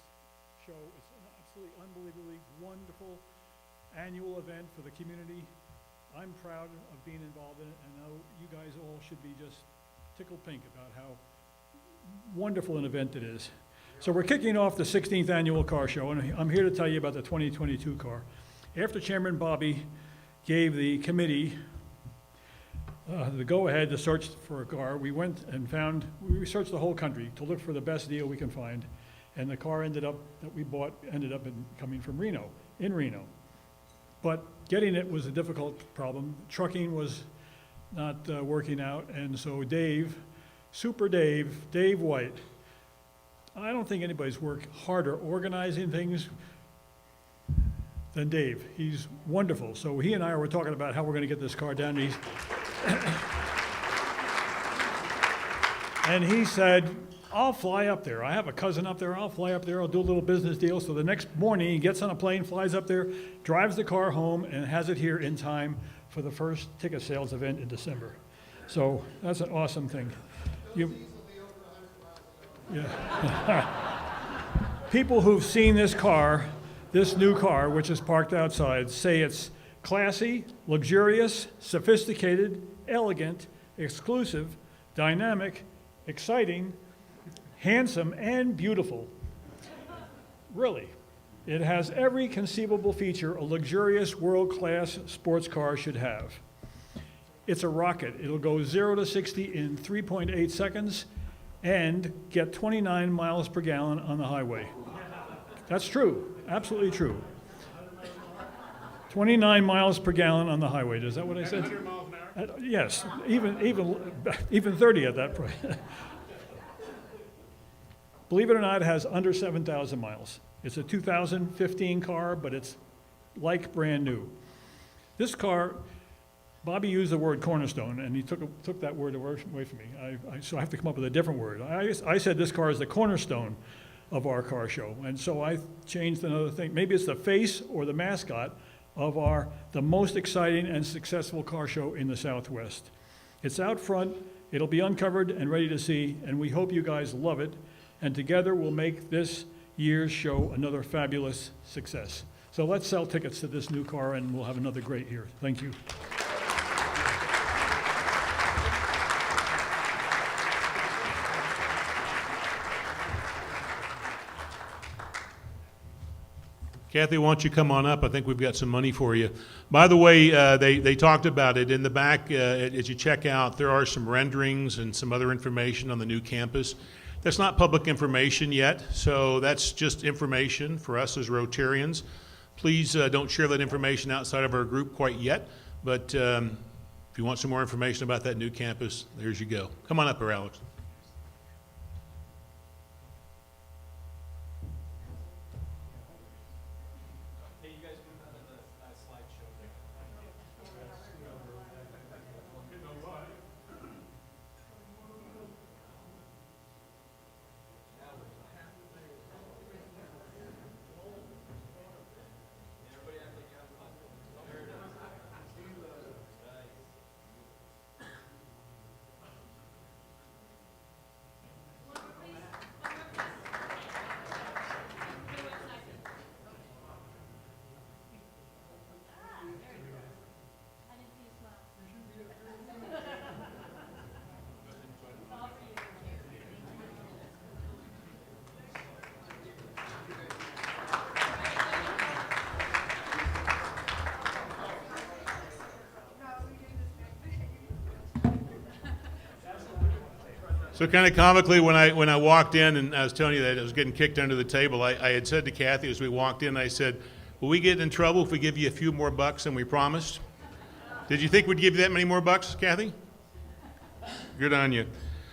show. It's an absolutely unbelievably wonderful annual event for the community. I'm proud of being involved in it, and I know you guys all should be just tickled pink about how wonderful an event it is. So we're kicking off the 16th annual car show, and I'm here to tell you about the 2022 car. After Chairman Bobby gave the committee the go-ahead to search for a car, we went and we researched the whole country to look for the best deal we can find, and the car that we bought ended up coming from Reno, in Reno. But getting it was a difficult problem. Trucking was not working out, and so Dave White, I don't think anybody's worked harder organizing things than Dave. He's wonderful. So he and I were talking about how we're going to get this car down. And he said, I'll fly up there. I have a cousin up there. I'll fly up there. I'll do a little business deal. So the next morning, he gets on a plane, flies up there, drives the car home, and has it here in time for the first ticket sales event in December. So that's an awesome thing. People who've seen this car, this new car, which is parked outside, say it's classy, luxurious, sophisticated, elegant, exclusive, dynamic, exciting, handsome, and beautiful. Really. It has every conceivable feature a luxurious, world-class sports car should have. It's a rocket. It'll go 0 to 60 in 3.8 seconds and get 29 miles per gallon on the highway. That's true, absolutely true. 29 miles per gallon on the highway. Is that what I said? 100 miles an hour? Yes, even 30 at that point. Believe it or not, it has under 7,000 miles. It's a 2015 car, but it's like brand new. This car, Bobby used the word cornerstone, and he took that word away from me. So I have to come up with a different word. I said this car is the cornerstone of our car show, and so I changed another thing. Maybe it's the face or the mascot of the most exciting and successful car show in the Southwest. It's out front, it'll be uncovered and ready to see, and we hope you guys love it, and together we'll make this year's show another fabulous success. So let's sell tickets to this new car, and we'll have another great year. Thank you. Kathy, why don't you come on up? I think we've got some money for you. By the way, they talked about it in the back. As you check out, there are some renderings and some other information on the new campus. That's not public information yet, so that's just information for us as Rotarians. Please don't share that information outside of our group quite yet, but if you want some more information about that new campus, there's you go. Come on up here, Alex. So kind of comically, when I walked in, and I was telling you that I was getting kicked under the table, I had said to Kathy as we walked in, I said, will we get in trouble if we give you a few more bucks than we promised? Did you think we'd give you that many more bucks, Kathy? Good on you.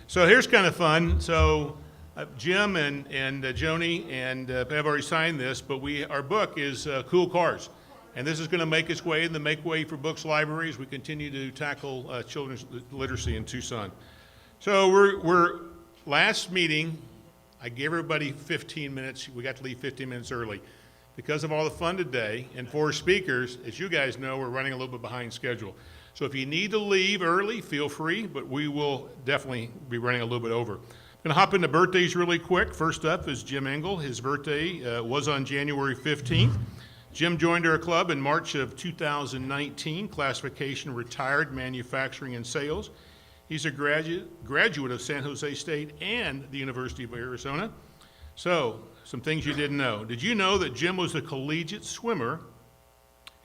So here's kind of fun. So Jim and Joni and have already signed this, but our book is Cool Cars. And this is going to make its way in the Make Way for Books library as we continue to tackle children's literacy in Tucson. So we're last meeting, I gave everybody 15 minutes. We got to leave 15 minutes early. Because of all the fun today and 4 speakers, as you guys know, we're running a little bit behind schedule. So if you need to leave early, feel free, but we will definitely be running a little bit over. I'm going to hop into birthdays really quick. First up is Jim Engel. His birthday was on January 15th. Jim joined our club in March of 2019, classification retired manufacturing and sales. He's a graduate of San Jose State and the University of Arizona. So, some things you didn't know. Did you know that Jim was a collegiate swimmer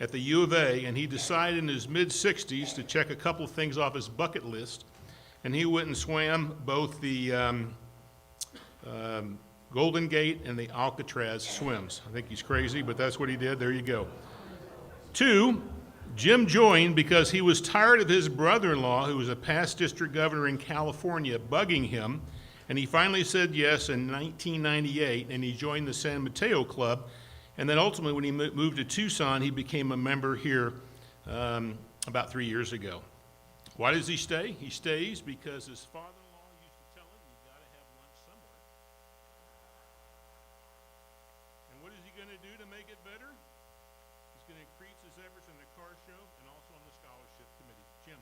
at the U of A, and he decided in his mid-60s to check a couple of things off his bucket list, and he went and swam both the Golden Gate and the Alcatraz swims. I think he's crazy, but that's what he did. There you go. 2, Jim joined because he was tired of his brother-in-law, who was a past district governor in California, bugging him, and he finally said yes in 1998, and he joined the San Mateo Club. And then ultimately, when he moved to Tucson, he became a member here about 3 years ago. Why does he stay? He stays because his father-in-law used to tell him, you got to have lunch somewhere. And what is he going to do to make it better? He's going to increase his efforts in the car show and also on the scholarship committee. Jim.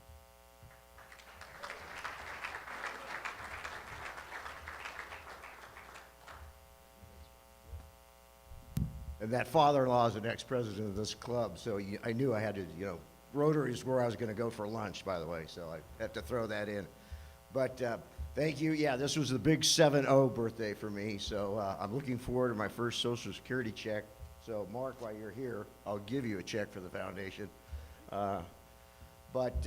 And that father-in-law is an ex-president of this club, so I knew I had to, Rotary is where I was going to go for lunch, by the way, so I have to throw that in. But thank you. Yeah, this was the big 7-0 birthday for me, so I'm looking forward to my first Social Security check. So, Mark, while you're here, I'll give you a check for the foundation. But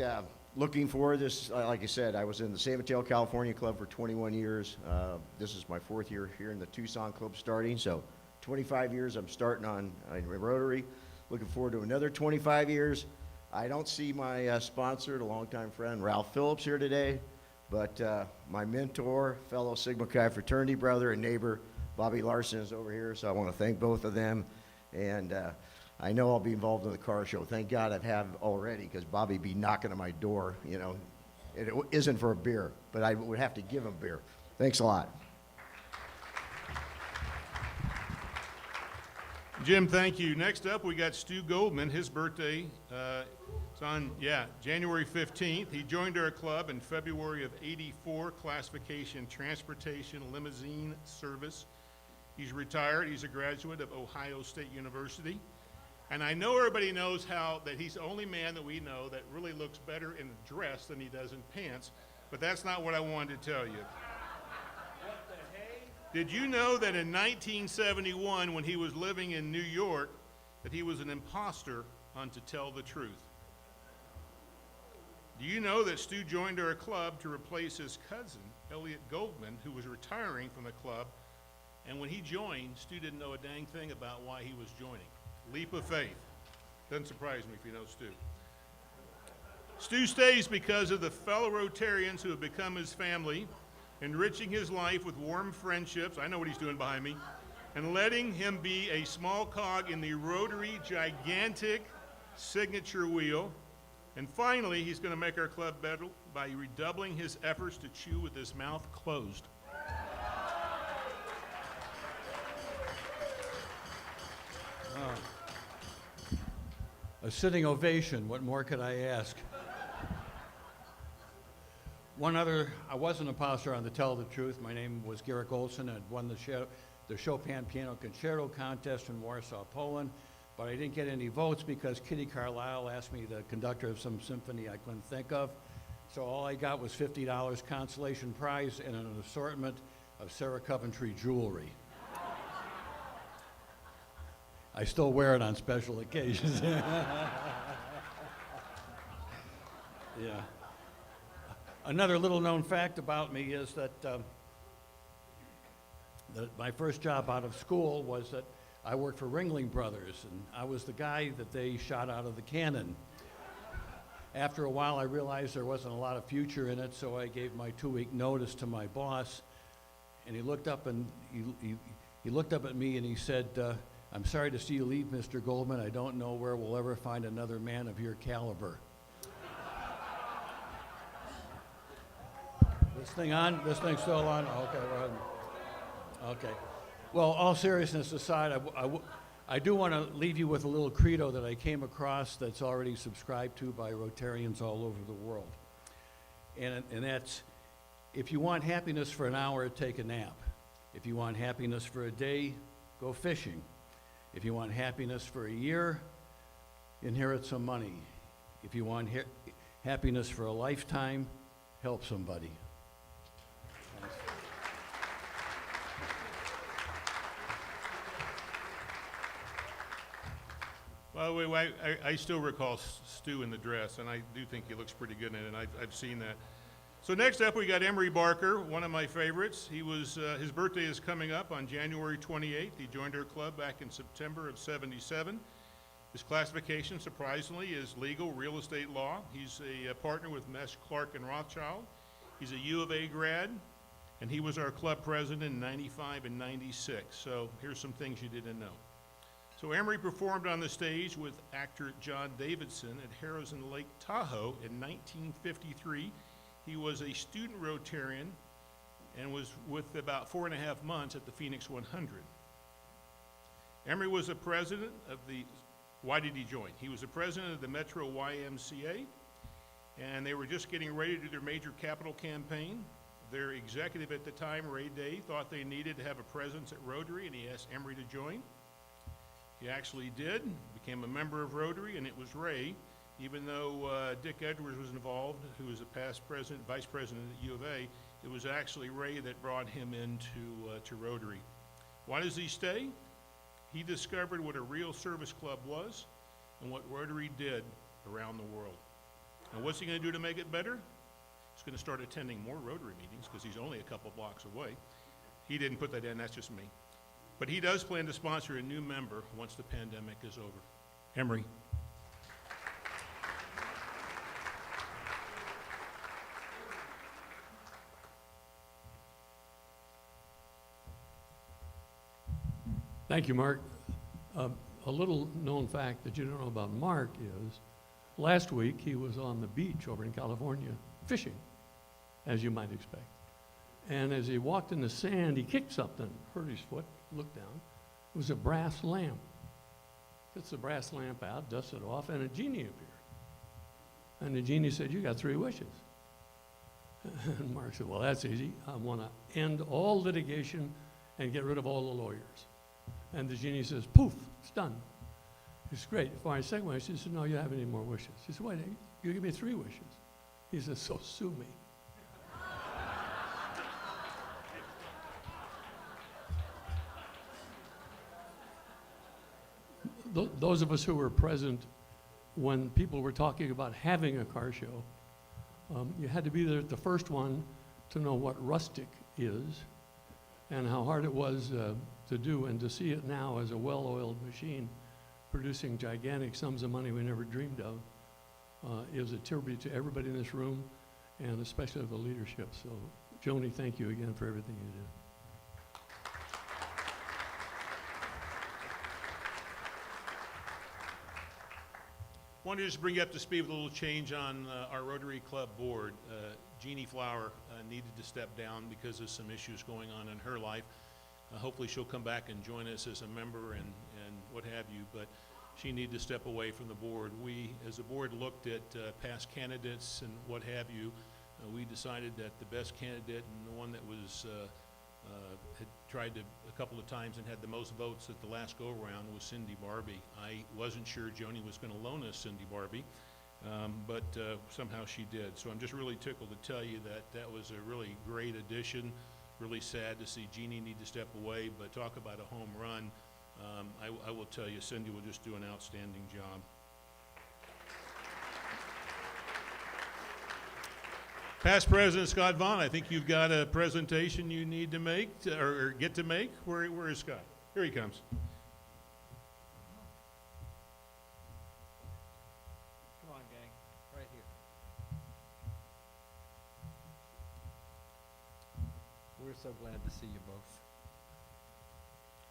looking forward, this, like I said, I was in the San Mateo, California Club for 21 years. This is my 4th year here in the Tucson Club starting, so 25 years I'm starting on Rotary. Looking forward to another 25 years. I don't see my sponsor, the longtime friend, Ralph Phillips, here today, but my mentor, fellow Sigma Chi fraternity brother and neighbor, Bobby Larson, is over here, so I want to thank both of them. And I know I'll be involved in the car show. Thank God I have already, because Bobby be knocking on my door, It isn't for a beer, but I would have to give him beer. Thanks a lot. Jim, thank you. Next up, we got Stu Goldman. His birthday is on, January 15th. He joined our club in February of '84, classification transportation limousine service. He's retired. He's a graduate of Ohio State University. And I know everybody knows that he's the only man that we know that really looks better in a dress than he does in pants, but that's not what I wanted to tell you. Did you know that in 1971, when he was living in New York, that he was an imposter on To Tell the Truth. Do you know that Stu joined our club to replace his cousin, Elliot Goldman, who was retiring from the club? And when he joined, Stu didn't know a dang thing about why he was joining. Leap of faith. Doesn't surprise me if you know Stu. Stu stays because of the fellow Rotarians who have become his family, enriching his life with warm friendships. I know what he's doing behind me. And letting him be a small cog in the Rotary gigantic signature wheel. And finally, he's going to make our club better by redoubling his efforts to chew with his mouth closed. A sitting ovation, what more could I ask? I was an imposter on To Tell the Truth. My name was Garrick Olson. I'd won the Chopin Piano Concerto contest in Warsaw, Poland, but I didn't get any votes because Kitty Carlisle asked me the conductor of some symphony I couldn't think of. So all I got was $50 consolation prize and an assortment of Sarah Coventry jewelry. I still wear it on special occasions. Yeah. Another little known fact about me is that my first job out of school was that I worked for Ringling Brothers, and I was the guy that they shot out of the cannon. After a while, I realized there wasn't a lot of future in it, so I gave my 2-week notice to my boss, and he looked up and he looked up at me and he said, "I'm sorry to see you leave, Mr. Goldman. I don't know where we'll ever find another man of your caliber." This thing on? This thing's still on? Okay, well, okay. Well, all seriousness aside, I do want to leave you with a little credo that I came across that's already subscribed to by Rotarians all over the world. And that's, if you want happiness for an hour, take a nap. If you want happiness for a day, go fishing. If you want happiness for a year, inherit some money. If you want happiness for a lifetime, help somebody. Thanks. By the way, I still recall Stu in the dress, and I do think he looks pretty good in it, and I've seen that. So next up, we got Emery Barker, one of my favorites. His birthday is coming up on January 28th. He joined our club back in September of '77. His classification, surprisingly, is legal real estate law. He's a partner with Mesh, Clark, and Rothschild. He's a U of A grad, and he was our club president in '95 and '96. So here's some things you didn't know. So Emery performed on the stage with actor John Davidson at Harrison Lake Tahoe in 1953. He was a student Rotarian and was with about 4.5 months at the Phoenix 100. Emery was the president of the, why did he join? He was the president of the Metro YMCA, and they were just getting ready to do their major capital campaign. Their executive at the time, Ray Day, thought they needed to have a presence at Rotary, and he asked Emery to join. He actually did, became a member of Rotary, and it was Ray, even though Dick Edwards was involved, who was a past president, vice president at U of A, it was actually Ray that brought him into to Rotary. Why does he stay? He discovered what a real service club was and what Rotary did around the world. And what's he going to do to make it better? He's going to start attending more Rotary meetings because he's only a couple blocks away. He didn't put that in, that's just me. But he does plan to sponsor a new member once the pandemic is over. Emery. Thank you, Mark. A little known fact that you don't know about Mark is last week he was on the beach over in California fishing, as you might expect. And as he walked in the sand, he kicked something, hurt his foot, looked down. It was a brass lamp. Gets the brass lamp out, dusts it off, and a genie appeared. And the genie said, "You got 3 wishes." And Mark said, "Well, that's easy. I want to end all litigation and get rid of all the lawyers." And the genie says, "Poof, it's done." It's great. For my second wish, he said, "No, you don't have any more wishes." He said, "Wait, you give me 3 wishes." He said, "So sue me." those of us who were present when people were talking about having a car show, you had to be there at the first one to know what rustic is and how hard it was to do, and to see it now as a well-oiled machine producing gigantic sums of money we never dreamed of is a tribute to everybody in this room, and especially the leadership. So, Joni, thank you again for everything you did. Wanted to just bring you up to speed with a little change on our Rotary Club board. Jeannie Flower needed to step down because of some issues going on in her life. Hopefully she'll come back and join us as a member and what have you, but she needed to step away from the board. We, as a board, looked at past candidates and what have you. We decided that the best candidate and the one that was had tried to a couple of times and had the most votes at the last go-around was Cindy Barbie. I wasn't sure Joni was going to loan us Cindy Barbie, but somehow she did. So I'm just really tickled to tell you that that was a really great addition. Really sad to see Jeannie need to step away, but talk about a home run. I will tell you, Cindy will just do an outstanding job. Past President Scott Vaughn, I think you've got a presentation you need to make, or get to make. Where is Scott? Here he comes. Come on, gang, right here. We're so glad to see you both.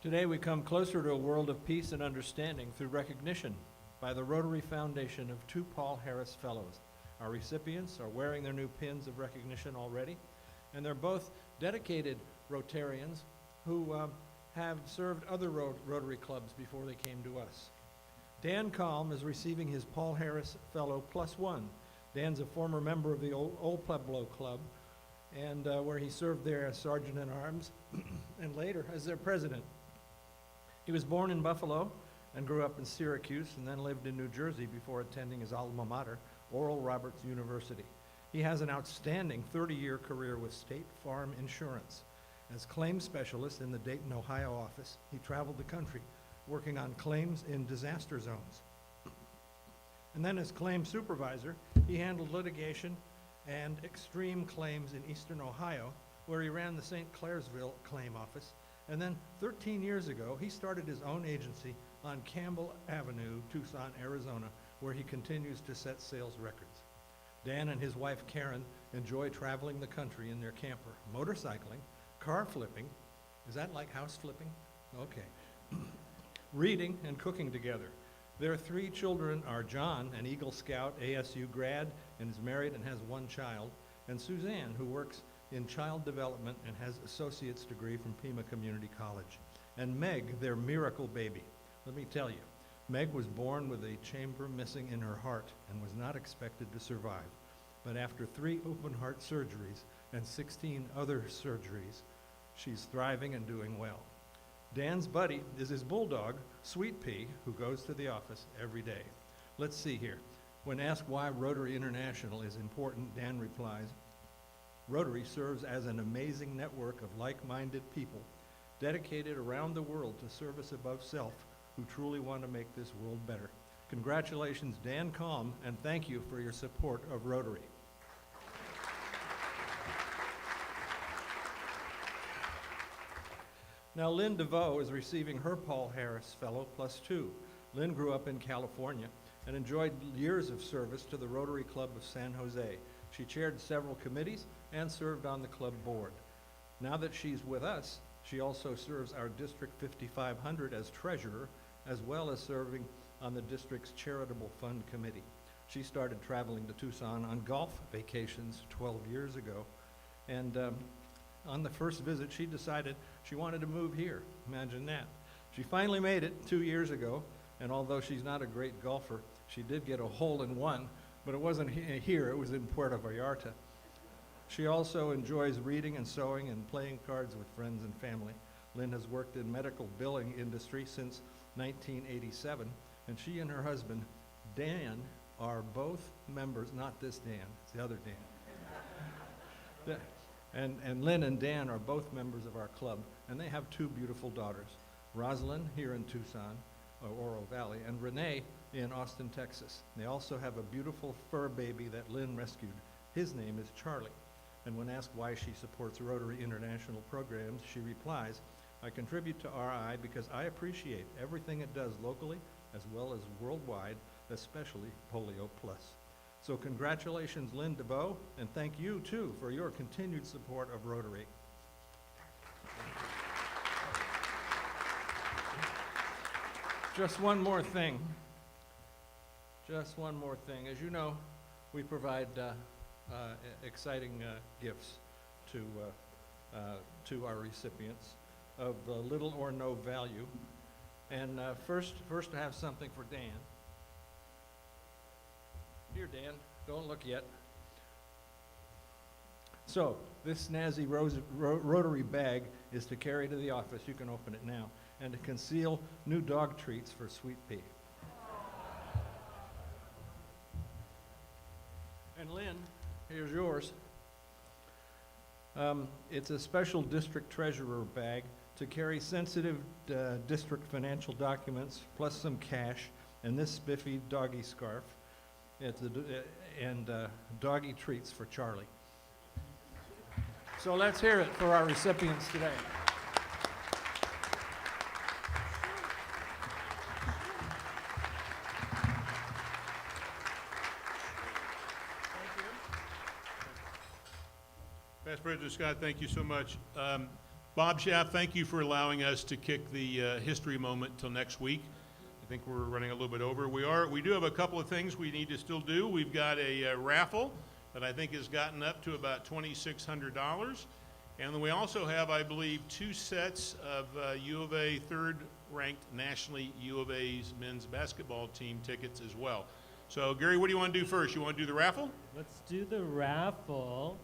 Today we come closer to a world of peace and understanding through recognition by the Rotary Foundation of 2 Paul Harris Fellows. Our recipients are wearing their new pins of recognition already, and they're both dedicated Rotarians who have served other Rotary clubs before they came to us. Dan Kalm is receiving his Paul Harris Fellow +1. Dan's a former member of the Old Pueblo Club, and where he served there as Sergeant at Arms and later as their president. He was born in Buffalo and grew up in Syracuse and then lived in New Jersey before attending his alma mater, Oral Roberts University. He has an outstanding 30-year career with State Farm Insurance. As claims specialist in the Dayton, Ohio office, he traveled the country working on claims in disaster zones. And then as claims supervisor, he handled litigation and extreme claims in Eastern Ohio, where he ran the St. Clairsville claim office. And then 13 years ago, he started his own agency on Campbell Avenue, Tucson, Arizona, where he continues to set sales records. Dan and his wife Karen enjoy traveling the country in their camper, motorcycling, car flipping. Is that like house flipping? Okay. Reading and cooking together. Their 3 children are John, an Eagle Scout, ASU grad, and is married and has 1 child, and Suzanne, who works in child development and has associate's degree from Pima Community College. And Meg, their miracle baby. Let me tell you, Meg was born with a chamber missing in her heart and was not expected to survive. But after 3 open heart surgeries and 16 other surgeries, she's thriving and doing well. Dan's buddy is his bulldog, Sweet Pea, who goes to the office every day. Let's see here. When asked why Rotary International is important, Dan replies, Rotary serves as an amazing network of like-minded people dedicated around the world to service above self, who truly want to make this world better. Congratulations, Dan Kalm, and thank you for your support of Rotary. Now, Lynn DeVoe is receiving her Paul Harris Fellow +2. Lynn grew up in California and enjoyed years of service to the Rotary Club of San Jose. She chaired several committees and served on the club board. Now that she's with us, she also serves our District 5500 as treasurer, as well as serving on the district's charitable fund committee. She started traveling to Tucson on golf vacations 12 years ago, and on the first visit, she decided she wanted to move here. Imagine that. She finally made it 2 years ago, and although she's not a great golfer, she did get a hole-in-one, but it wasn't here, it was in Puerto Vallarta. She also enjoys reading and sewing and playing cards with friends and family. Lynn has worked in medical billing industry since 1987, and she and her husband, Dan, are both members, not this Dan, it's the other Dan. And Lynn and Dan are both members of our club, and they have 2 beautiful daughters. Rosalind here in Tucson, Oro Valley, and Renee in Austin, Texas. They also have a beautiful fur baby that Lynn rescued. His name is Charlie. And when asked why she supports Rotary International programs, she replies, "I contribute to RI because I appreciate everything it does locally as well as worldwide, especially Polio Plus." So congratulations, Lynn DeVoe, and thank you, too, for your continued support of Rotary. Just one more thing. Just one more thing. As you know, we provide exciting gifts to our recipients of little or no value. And first I have something for Dan. Here, Dan, don't look yet. So, this snazzy Rotary bag is to carry to the office. You can open it now. And to conceal new dog treats for Sweet Pea. And Lynn, here's yours. It's a special district treasurer bag to carry sensitive district financial documents, plus some cash, and this spiffy doggy scarf. It's and doggy treats for Charlie. So let's hear it for our recipients today. Past President Scott, thank you so much. Bob Schaff, thank you for allowing us to kick the history moment till next week. I think we're running a little bit over. We do have a couple of things we need to still do. We've got a raffle that I think has gotten up to about $2,600. And then we also have, I believe, 2 sets of U of A third-ranked nationally U of A's men's basketball team tickets as well. So, Gary, what do you want to do first? You want to do the raffle? Let's do the raffle.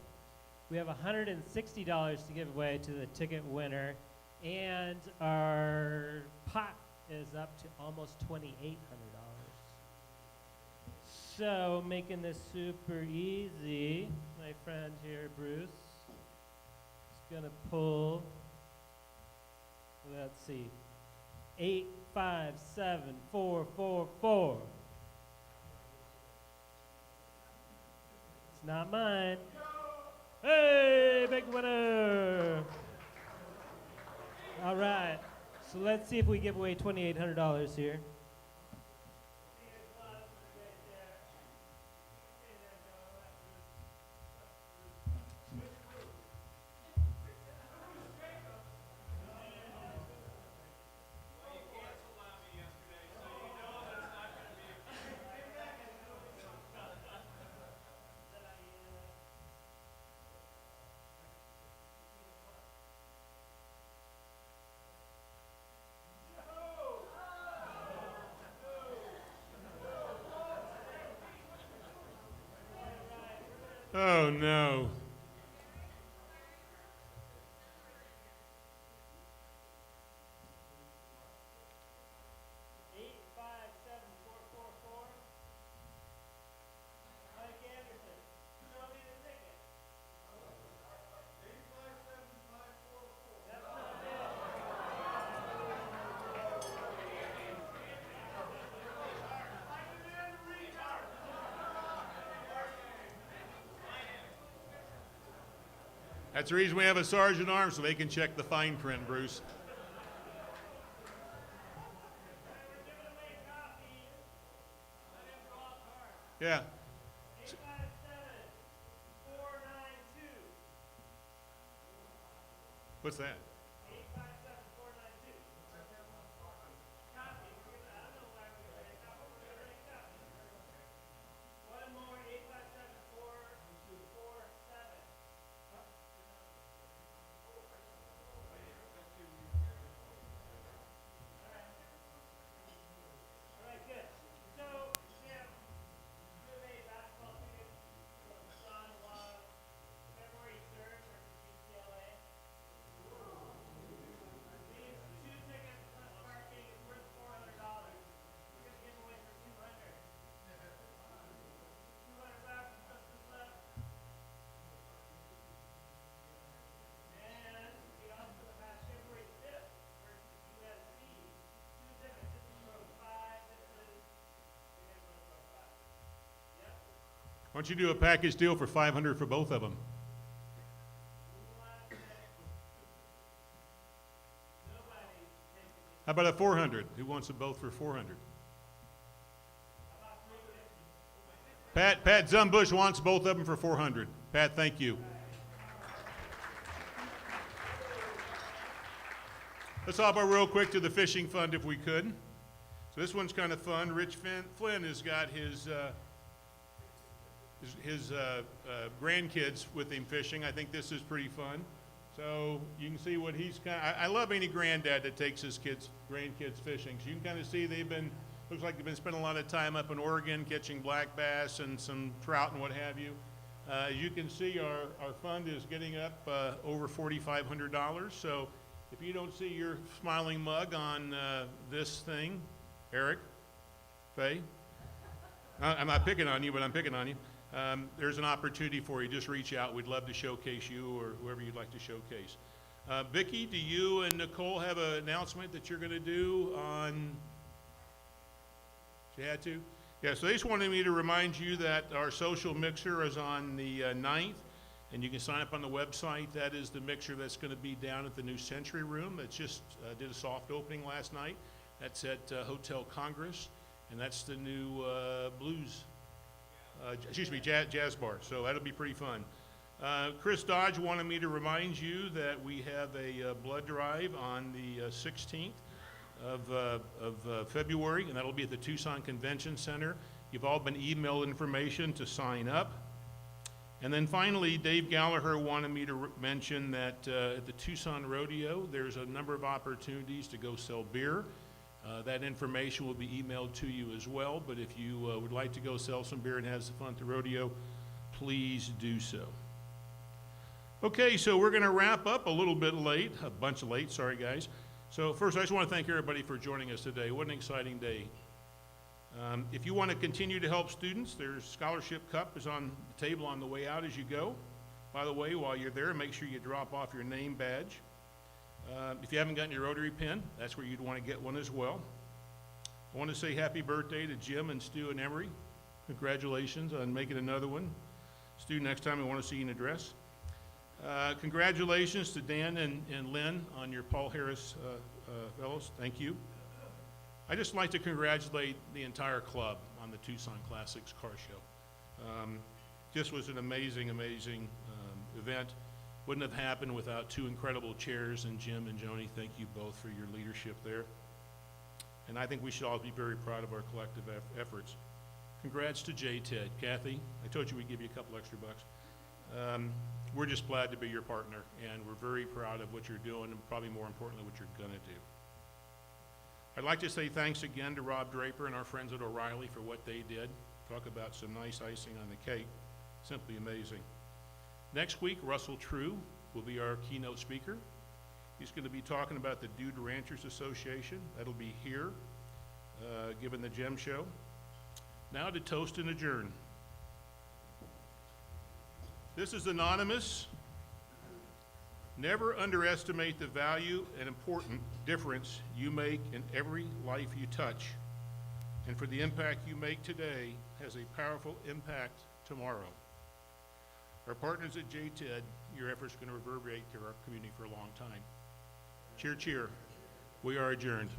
We have $160 to give away to the ticket winner, and our pot is up to almost $2,800. So, making this super easy, my friend here, Bruce, is gonna pull, let's see, 857444. It's not mine. Hey, big winner! All right, so let's see if we give away $2,800 here. Oh, no. That's the reason we have a sergeant at arms, so they can check the fine print, Bruce. Yeah. 857492. What's that? 857492. Copy. I don't know why we're going to copy. We're going to copy. One more, 857447. All right, good. So, Jim, you have a basketball ticket from Tucson along February 3rd versus UCLA. Why don't you do a package deal for 500 for both of them? How about a 400? Who wants them both for 400? Pat Zumbush wants both of them for 400. Pat, thank you. Let's hop over real quick to the fishing fund if we could. So this one's kind of fun. Rich Flynn has got his grandkids with him fishing. I think this is pretty fun. So you can see what he's kind of, I love any granddad that takes his grandkids fishing. So you can kind of see looks like they've been spending a lot of time up in Oregon catching black bass and some trout and what have you. As you can see, our fund is getting up over $4,500. So if you don't see your smiling mug on this thing, Eric, Faye, I'm not picking on you, but I'm picking on you. There's an opportunity for you. Just reach out. We'd love to showcase you or whoever you'd like to showcase. Vicki, do you and Nicole have an announcement that you're going to do on? She had to? Yeah, so they just wanted me to remind you that our social mixer is on the 9th, and you can sign up on the website. That is the mixer that's going to be down at the New Century Room. It just did a soft opening last night. That's at Hotel Congress, and that's the new jazz bar. So that'll be pretty fun. Chris Dodge wanted me to remind you that we have a blood drive on the 16th of February, and that'll be at the Tucson Convention Center. You've all been emailed information to sign up. And then finally, Dave Gallagher wanted me to mention that at the Tucson Rodeo, there's a number of opportunities to go sell beer. That information will be emailed to you as well, but if you would like to go sell some beer and have some fun at the rodeo, please do so. Okay, so we're going to wrap up a little bit late, a bunch late, sorry guys. So first, I just want to thank everybody for joining us today. What an exciting day. If you want to continue to help students, there's Scholarship Cup is on the table on the way out as you go. By the way, while you're there, make sure you drop off your name badge. If you haven't gotten your Rotary pin, that's where you'd want to get one as well. I want to say happy birthday to Jim and Stu and Emery. Congratulations on making another one. Stu, next time I want to see you in a dress. Congratulations to Dan and Lynn on your Paul Harris Fellows. Thank you. I'd just like to congratulate the entire club on the Tucson Classics Car Show. This was an amazing, amazing event. Wouldn't have happened without two incredible chairs, and Jim and Joni, thank you both for your leadership there. And I think we should all be very proud of our collective efforts. Congrats to Ted. Kathy, I told you we'd give you a couple extra bucks. We're just glad to be your partner, and we're very proud of what you're doing, and probably more importantly, what you're gonna do. I'd like to say thanks again to Rob Draper and our friends at O'Reilly for what they did. Talk about some nice icing on the cake. Simply amazing. Next week, Russell True will be our keynote speaker. He's going to be talking about the Dude Ranchers Association. That'll be here, given the Gem Show. Now to toast and adjourn. This is anonymous. Never underestimate the value and important difference you make in every life you touch. And for the impact you make today has a powerful impact tomorrow. Our partners at JTED, your efforts are going to reverberate through our community for a long time. Cheer, cheer. We are adjourned.